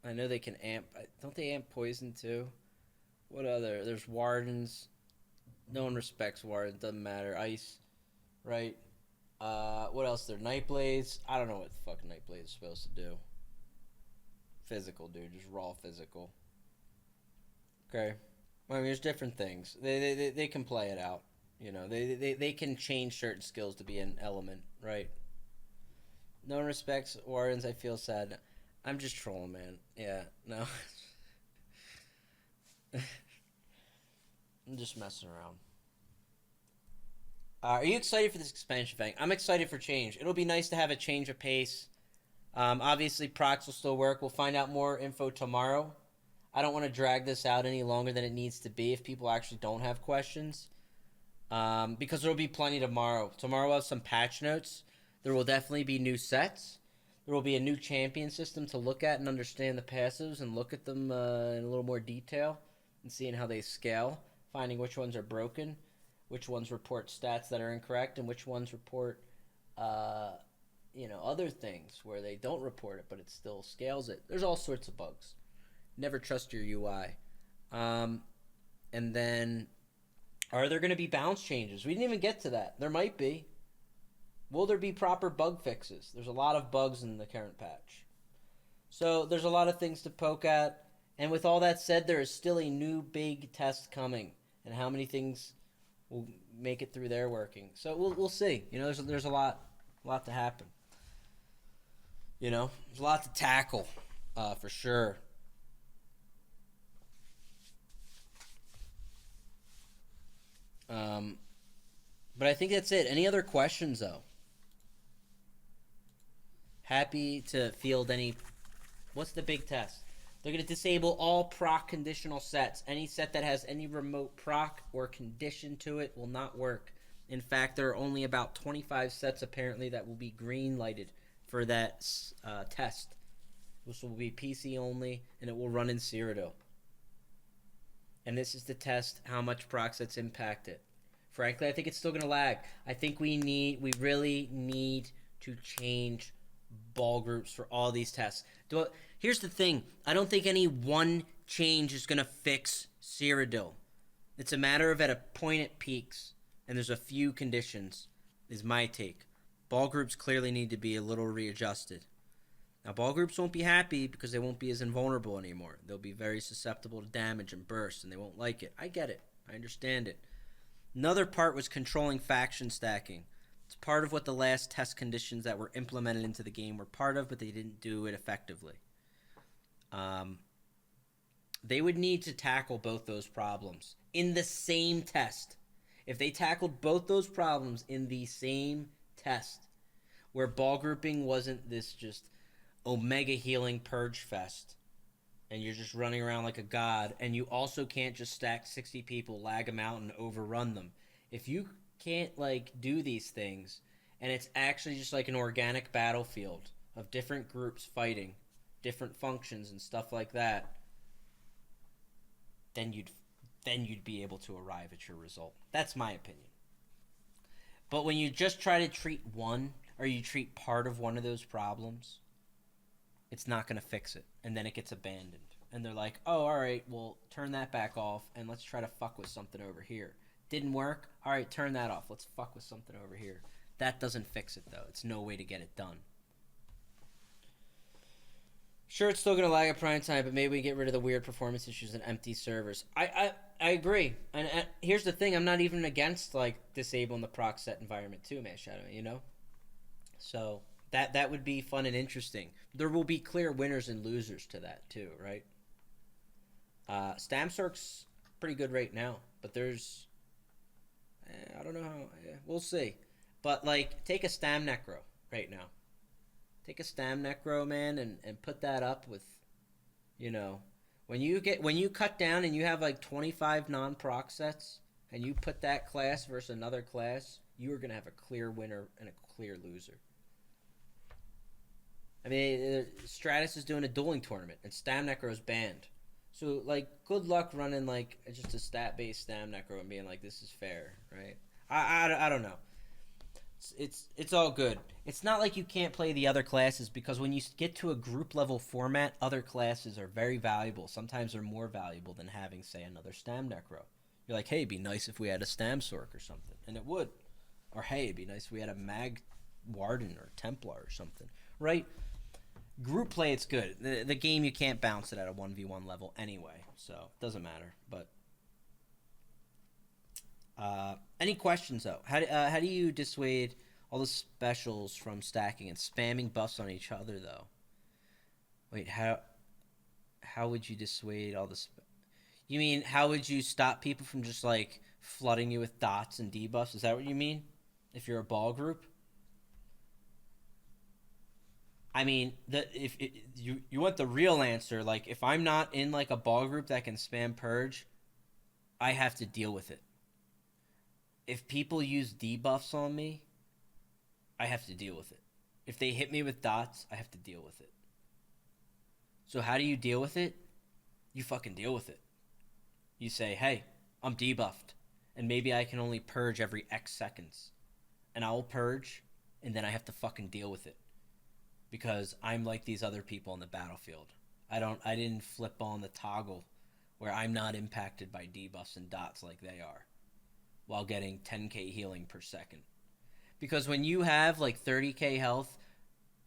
know they can amp. Don't they amp poison too? What other? There's Wardens. No one respects Wardens. Doesn't matter. Ice. Right? What else? There Nightblades. I don't know what the fuck Nightblade is supposed to do. Physical, dude. Just raw physical. Okay. I mean, there's different things. They can play it out. You know, they can change certain skills to be an element, right? No one respects Warrens. I feel sad. I'm just trolling, man. Yeah, no. I'm just messing around. Are you excited for this expansion, Fang? I'm excited for change. It'll be nice to have a change of pace. Obviously, procs will still work. We'll find out more info tomorrow. I don't want to drag this out any longer than it needs to be if people actually don't have questions. Because there will be plenty tomorrow. Tomorrow we'll have some patch notes. There will definitely be new sets. There will be a new champion system to look at and understand the passives and look at them in a little more detail and seeing how they scale, finding which ones are broken, which ones report stats that are incorrect, and which ones report other things where they don't report it but it still scales it. There's all sorts of bugs. Never trust your UI. And then, are there going to be bounce changes? We didn't even get to that. There might be. Will there be proper bug fixes? There's a lot of bugs in the current patch. So there's a lot of things to poke at. And with all that said, there is still a new big test coming. And how many things will make it through there working. So we'll see. You know, there's a lot to happen. You know, there's a lot to tackle, for sure. But I think that's it. Any other questions, though? Happy to field any. What's the big test? They're going to disable all proc conditional sets. Any set that has any remote proc or condition to it will not work. In fact, there are only about 25 sets apparently that will be green lighted for that test. This will be PC only, and it will run in Cyrodiil. And this is to test how much proc sets impact it. Frankly, I think it's still going to lag. I think we really need to change ball groups for all these tests. Here's the thing. I don't think any one change is going to fix Cyrodiil. It's a matter of at a point it peaks, and there's a few conditions, is my take. Ball groups clearly need to be a little readjusted. Now, ball groups won't be happy because they won't be as invulnerable anymore. They'll be very susceptible to damage and burst, and they won't like it. I get it. I understand it. Another part was controlling faction stacking. It's part of what the last test conditions that were implemented into the game were part of, but they didn't do it effectively. They would need to tackle both those problems in the same test. If they tackled both those problems in the same test, where ball grouping wasn't this just omega healing purge fest, and you're just running around like a god, and you also can't just stack 60 people, lag them out, and overrun them. If you can't do these things, and it's actually just like an organic battlefield of different groups fighting, different functions and stuff like that, then you'd be able to arrive at your result. That's my opinion. But when you just try to treat one, or you treat part of one of those problems, it's not going to fix it, and then it gets abandoned. And they're like, oh, all right, well, turn that back off, and let's try to fuck with something over here. Didn't work? All right, turn that off. Let's fuck with something over here. That doesn't fix it, though. It's no way to get it done. Sure, it's still going to lag at prime time, but maybe we get rid of the weird performance issues and empty servers. I agree. And here's the thing. I'm not even against, disabling the proc set environment, too, man, Shadow, you know? So that would be fun and interesting. There will be clear winners and losers to that, too, right? Stamsork's pretty good right now, but there's... I don't know how... we'll see. But, take a Stam Necro right now. Take a Stam Necro, man, and put that up with, when you cut down and you have 25 non-proc sets and you put that class versus another class, you are going to have a clear winner and a clear loser. I mean, Stratus is doing a dueling tournament and Stam Necro is banned. So, good luck running, just a stat-based Stam Necro and being this is fair, right? I don't know. It's all good. It's not like you can't play the other classes, because when you get to a group level format, other classes are very valuable. Sometimes they're more valuable than having, say, another Stam Necro. You're like, hey, it'd be nice if we had a Stam Sork or something, and it would. Or hey, it'd be nice if we had a Mag Warden or Templar or something, right? Group play, it's good. The game, you can't bounce it at a 1v1 level anyway, so it doesn't matter. But any questions, though? How do you dissuade all the specials from stacking and spamming buffs on each other, though? Wait, how would you dissuade all the... You mean, how would you stop people from just, flooding you with dots and debuffs? Is that what you mean? If you're a ball group? I mean, if you want the real answer, if I'm not in, a ball group that can spam purge, I have to deal with it. If people use debuffs on me, I have to deal with it. If they hit me with dots, I have to deal with it. So how do you deal with it? You fucking deal with it. You say, hey, I'm debuffed, and maybe I can only purge every X seconds. And I will purge, and then I have to fucking deal with it. Because I'm like these other people on the battlefield. I didn't flip on the toggle where I'm not impacted by debuffs and dots like they are, while getting 10k healing per second. Because when you have like 30k health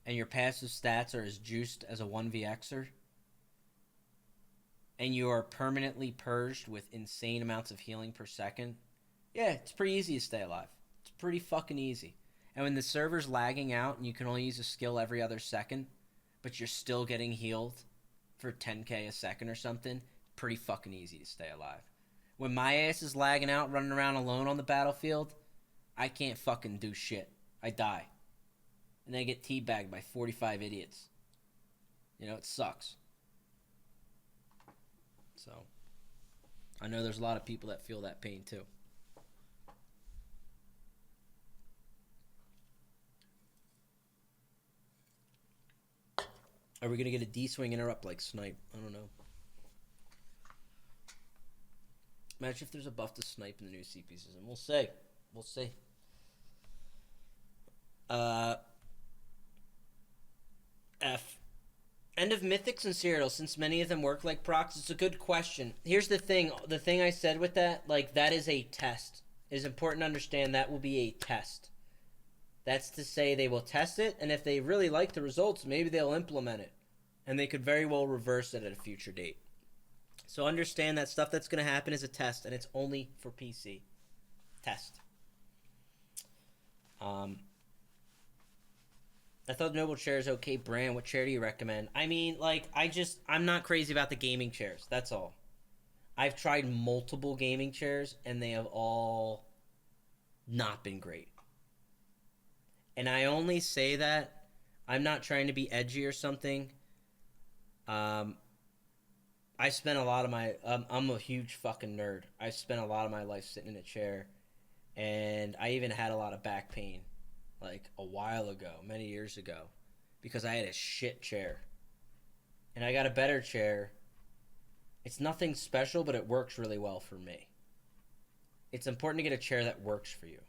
and your passive stats are as juiced as a 1vxer, and you are permanently purged with insane amounts of healing per second, yeah, it's pretty easy to stay alive. It's pretty fucking easy. And when the server's lagging out and you can only use a skill every other second, but you're still getting healed for 10k a second or something, pretty fucking easy to stay alive. When my ass is lagging out running around alone on the battlefield, I can't fucking do shit. I die. And then I get teabagged by 45 idiots. You know, it sucks. So, I know there's a lot of people that feel that pain too. Are we going to get a D-swing interrupt like Snipe? I don't know. Imagine if there's a buff to Snipe in the new CP system. We'll see. We'll see. F. End of Mythics and Cyrodiil, since many of them work like procs. It's a good question. Here's the thing. The thing I said with that, like, that is a test. It is important to understand that will be a test. That's to say they will test it, and if they really like the results, maybe they'll implement it. And they could very well reverse it at a future date. So understand that stuff that's going to happen is a test, and it's only for PC. Test. I thought Noble Chair is okay. Brand, what chair do you recommend? I mean, like, I'm not crazy about the gaming chairs. That's all. I've tried multiple gaming chairs, and they have all not been great. And I only say that, I'm not trying to be edgy or something. I spent a lot of my, I'm a huge fucking nerd. I spent a lot of my life sitting in a chair, and I even had a lot of back pain, like a while ago, many years ago, because I had a shit chair. And I got a better chair. It's nothing special, but it works really well for me. It's important to get a chair that works for you.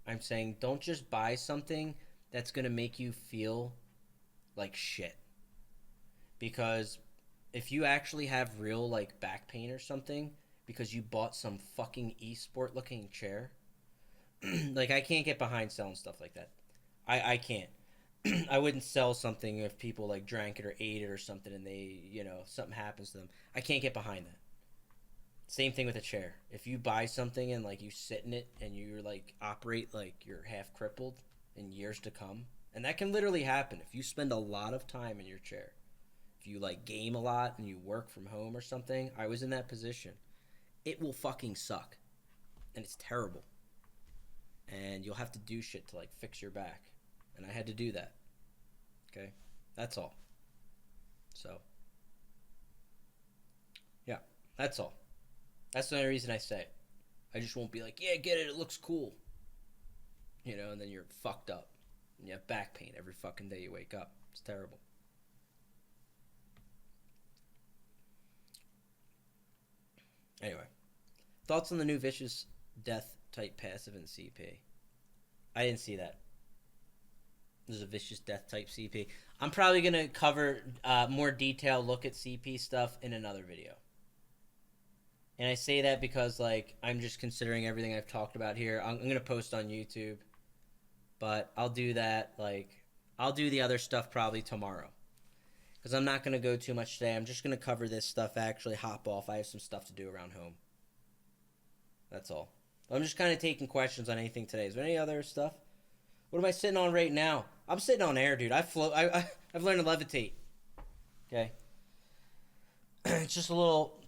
I'm saying don't just buy something that's going to make you feel like shit. Because if you actually have real, like, back pain or something because you bought some fucking esport looking chair, like, I can't get behind selling stuff like that. I can't. I wouldn't sell something if people, like, drank it or ate it or something and they, you know, something happens to them. I can't get behind that. Same thing with a chair. If you buy something and, like, you sit in it and you, like, operate like you're half crippled in years to come, and that can literally happen if you spend a lot of time in your chair. If you, like, game a lot and you work from home or something, I was in that position. It will fucking suck. And it's terrible. And you'll have to do shit to, like, fix your back. And I had to do that. Okay? That's all. So. Yeah. That's all. That's the only reason I say it. I just won't be like, yeah, get it, it looks cool. You know, and then you're fucked up. And you have back pain every fucking day you wake up. It's terrible. Anyway. Thoughts on the new Vicious Death type passive in CP? I didn't see that. There's a Vicious Death type CP. I'm probably going to cover more detailed look at CP stuff in another video. And I say that because, like, I'm just considering everything I've talked about here. I'm going to post on YouTube. But I'll do that, like, I'll do the other stuff probably tomorrow. Because I'm not going to go too much today. I'm just going to cover this stuff, actually hop off. I have some stuff to do around home. That's all. I'm just kind of taking questions on anything today. Is there any other stuff? What am I sitting on right now? I'm sitting on air, dude. I've learned to levitate. Okay? It's just a little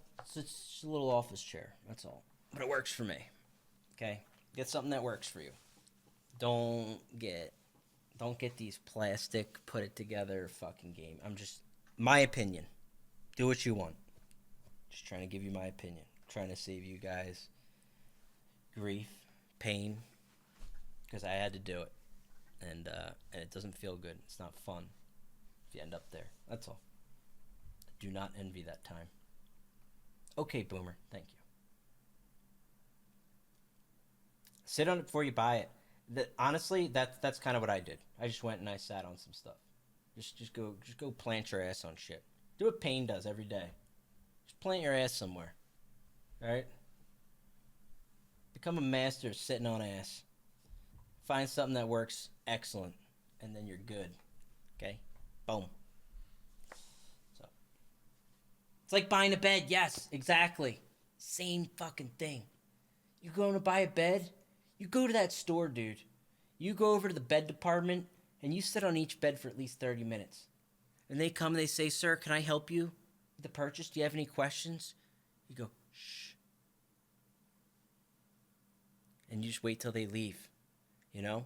office chair. That's all. But it works for me. Okay? Get something that works for you. Don't get these plastic, put it together fucking game. I'm just, my opinion. Do what you want. Just trying to give you my opinion. Trying to save you guys grief, pain, because I had to do it. And it doesn't feel good. It's not fun if you end up there. That's all. Do not envy that time. Okay, Boomer. Thank you. Sit on it before you buy it. Honestly, that's kind of what I did. I just went and I sat on some stuff. Just go plant your ass on shit. Do what Pain does every day. Just plant your ass somewhere. All right? Become a master of sitting on ass. Find something that works excellent, and then you're good. Okay? Boom. So it's like buying a bed. Yes, exactly. Same fucking thing. You going to buy a bed? You go to that store, dude. You go over to the bed department, and you sit on each bed for at least 30 minutes. And they come and they say, sir, can I help you with the purchase? Do you have any questions? You go, shh. And you just wait till they leave. You know?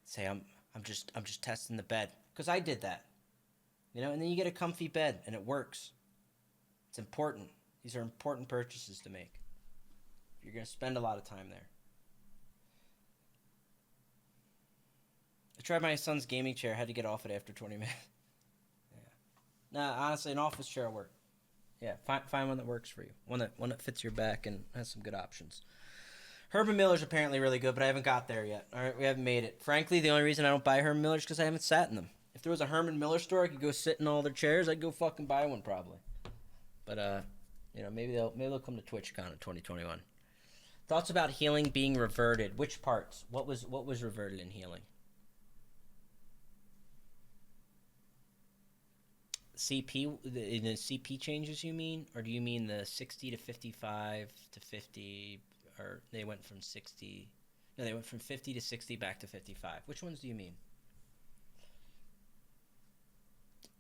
Say, I'm just testing the bed. Because I did that. You know, and then you get a comfy bed, and it works. It's important. These are important purchases to make. You're going to spend a lot of time there. I tried my son's gaming chair. Had to get off it after 20 minutes. Yeah. Nah, honestly, an office chair will work. Yeah, find one that works for you. One that fits your back and has some good options. Herman Miller's apparently really good, but I haven't got there yet. All right, we haven't made it. Frankly, the only reason I don't buy Herman Miller's is because I haven't sat in them. If there was a Herman Miller store, I could go sit in all their chairs. I'd go fucking buy one probably. But you know, maybe they'll come to TwitchCon in 2021. Thoughts about healing being reverted? Which parts? What was reverted in healing? CP, the CP changes you mean, or do you mean the 60 to 55 to 50? Or they went from 60, no, they went from 50 to 60 back to 55. Which ones do you mean?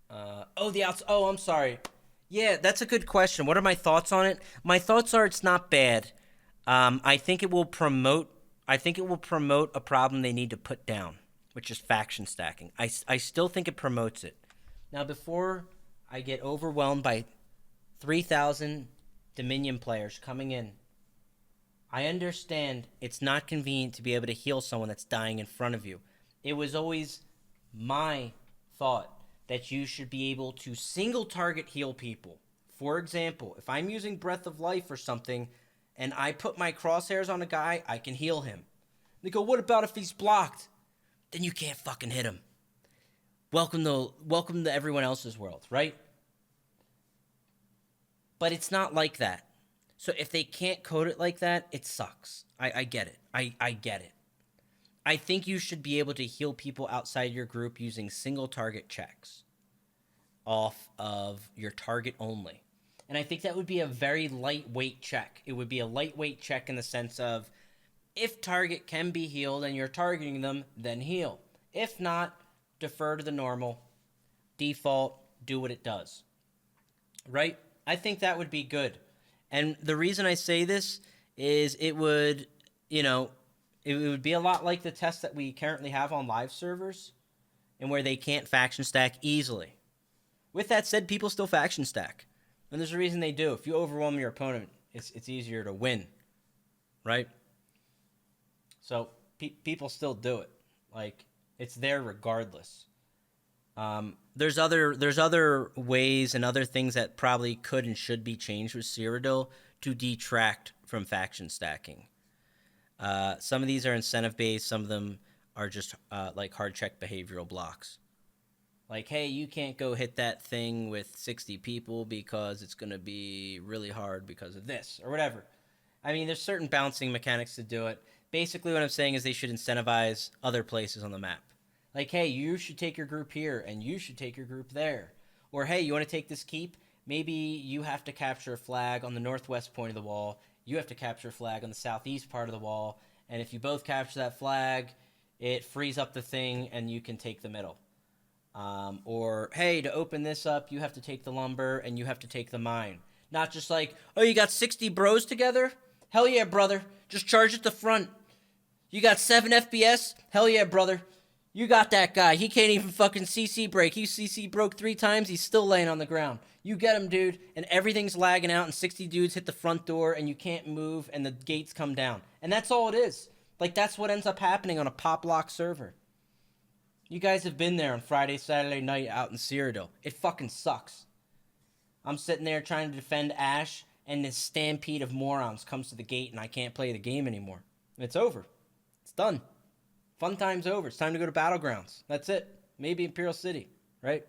Oh, I'm sorry. Yeah, that's a good question. What are my thoughts on it? My thoughts are it's not bad. I think it will promote a problem they need to put down, which is faction stacking. I still think it promotes it. Now, before I get overwhelmed by 3,000 Dominion players coming in, I understand it's not convenient to be able to heal someone that's dying in front of you. It was always my thought that you should be able to single target heal people. For example, if I'm using Breath of Life or something and I put my crosshairs on a guy, I can heal him. They go, what about if he's blocked? Then you can't fucking hit him. Welcome to everyone else's world, right? But it's not like that. So if they can't code it like that, it sucks. I get it. I get it. I think you should be able to heal people outside your group using single target checks off of your target only. And I think that would be a very lightweight check. It would be a lightweight check in the sense of if target can be healed and you're targeting them, then heal. If not, defer to the normal. Default, do what it does. Right? I think that would be good. And the reason I say this is it would, it would be a lot like the test that we currently have on live servers and where they can't faction stack easily. With that said, people still faction stack. And there's a reason they do. If you overwhelm your opponent, it's easier to win. Right? So people still do it. Like, it's there regardless. There's other ways and other things that probably could and should be changed with Cyrodiil to detract from faction stacking. Some of these are incentive based. Some of them are just like hard check behavioral blocks. Like, hey, you can't go hit that thing with 60 people because it's going to be really hard because of this or whatever. I mean, there's certain bouncing mechanics to do it. Basically, what I'm saying is they should incentivize other places on the map. Like, hey, you should take your group here, and you should take your group there. Or, hey, you want to take this keep? Maybe you have to capture a flag on the northwest point of the wall. You have to capture a flag on the southeast part of the wall. And if you both capture that flag, it frees up the thing, and you can take the middle. Or, hey, to open this up, you have to take the lumber, and you have to take the mine. Not just like, oh, you got 60 bros together? Hell yeah, brother. Just charge at the front. You got 7 FPS? Hell yeah, brother. You got that guy. He can't even fucking CC break. He CC broke 3 times. He's still laying on the ground. You get him, dude. And everything's lagging out, and 60 dudes hit the front door, and you can't move, and the gates come down. And that's all it is. Like, that's what ends up happening on a pop lock server. You guys have been there on Friday, Saturday night out in Cyrodiil. It fucking sucks. I'm sitting there trying to defend Ash, and this stampede of morons comes to the gate, and I can't play the game anymore. And it's over. It's done. Fun time's over. It's time to go to Battlegrounds. That's it. Maybe Imperial City, right?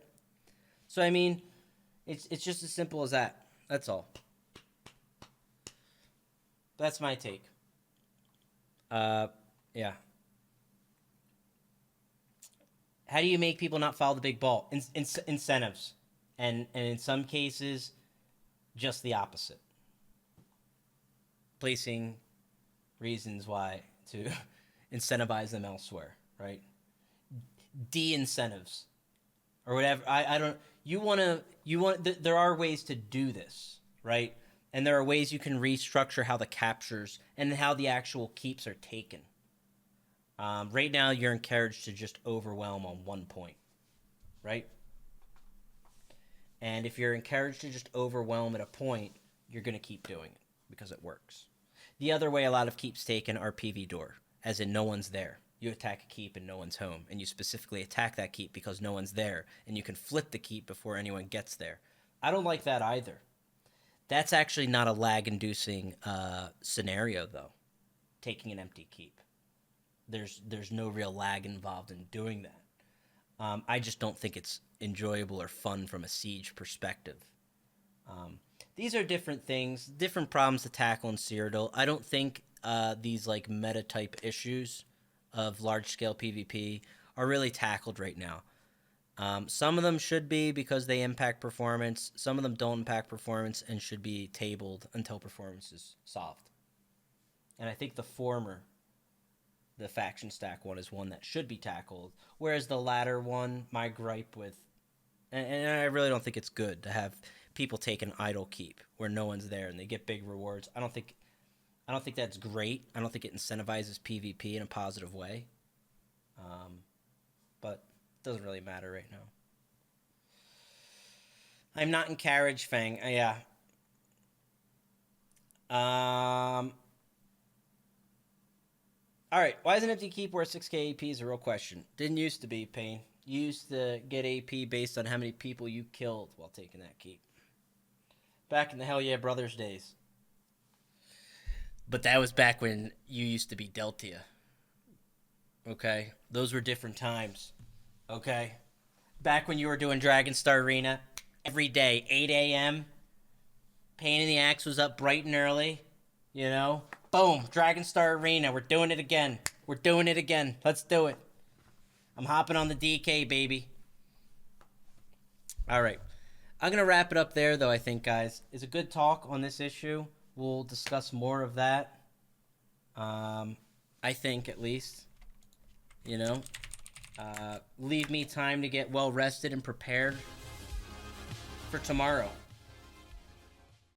So, I mean, it's just as simple as that. That's all. That's my take. Yeah. How do you make people not follow the big ball? Incentives. And in some cases, just the opposite. Placing reasons why to incentivize them elsewhere, right? De-incentives. Or whatever. I don't... there are ways to do this, right? And there are ways you can restructure how the captures and how the actual keeps are taken. Right now, you're encouraged to just overwhelm on 1 point, right? And if you're encouraged to just overwhelm at a point, you're going to keep doing it because it works. The other way a lot of keeps taken are PV door, as in no one's there. You attack a keep and no one's home, and you specifically attack that keep because no one's there, and you can flip the keep before anyone gets there. I don't like that either. That's actually not a lag-inducing scenario, though, taking an empty keep. There's no real lag involved in doing that. I just don't think it's enjoyable or fun from a siege perspective. These are different things, different problems to tackle in Cyrodiil. I don't think these like meta-type issues of large-scale PvP are really tackled right now. Some of them should be because they impact performance. Some of them don't impact performance and should be tabled until performance is solved. And I think the former, the faction stack one, is one that should be tackled. Whereas the latter one, my gripe with... And I really don't think it's good to have people take an idle keep where no one's there and they get big rewards. I don't think that's great. I don't think it incentivizes PvP in a positive way. But it doesn't really matter right now. I'm not in carriage, Fang. Yeah. All right. Why is an empty keep worth 6k AP is a real question. Didn't used to be, Pain. You used to get AP based on how many people you killed while taking that keep. Back in the Hell Yeah Brothers days. But that was back when you used to be Deltia. Okay? Those were different times. Okay? Back when you were doing Dragonstar Arena every day, 8 a.m. Pain in the Axe was up bright and early. You know? Boom! Dragonstar Arena. We're doing it again. We're doing it again. Let's do it. I'm hopping on the DK, baby. All right. I'm going to wrap it up there, though, I think, guys. It's a good talk on this issue. We'll discuss more of that. I think, at least. You know? Leave me time to get well rested and prepared for tomorrow.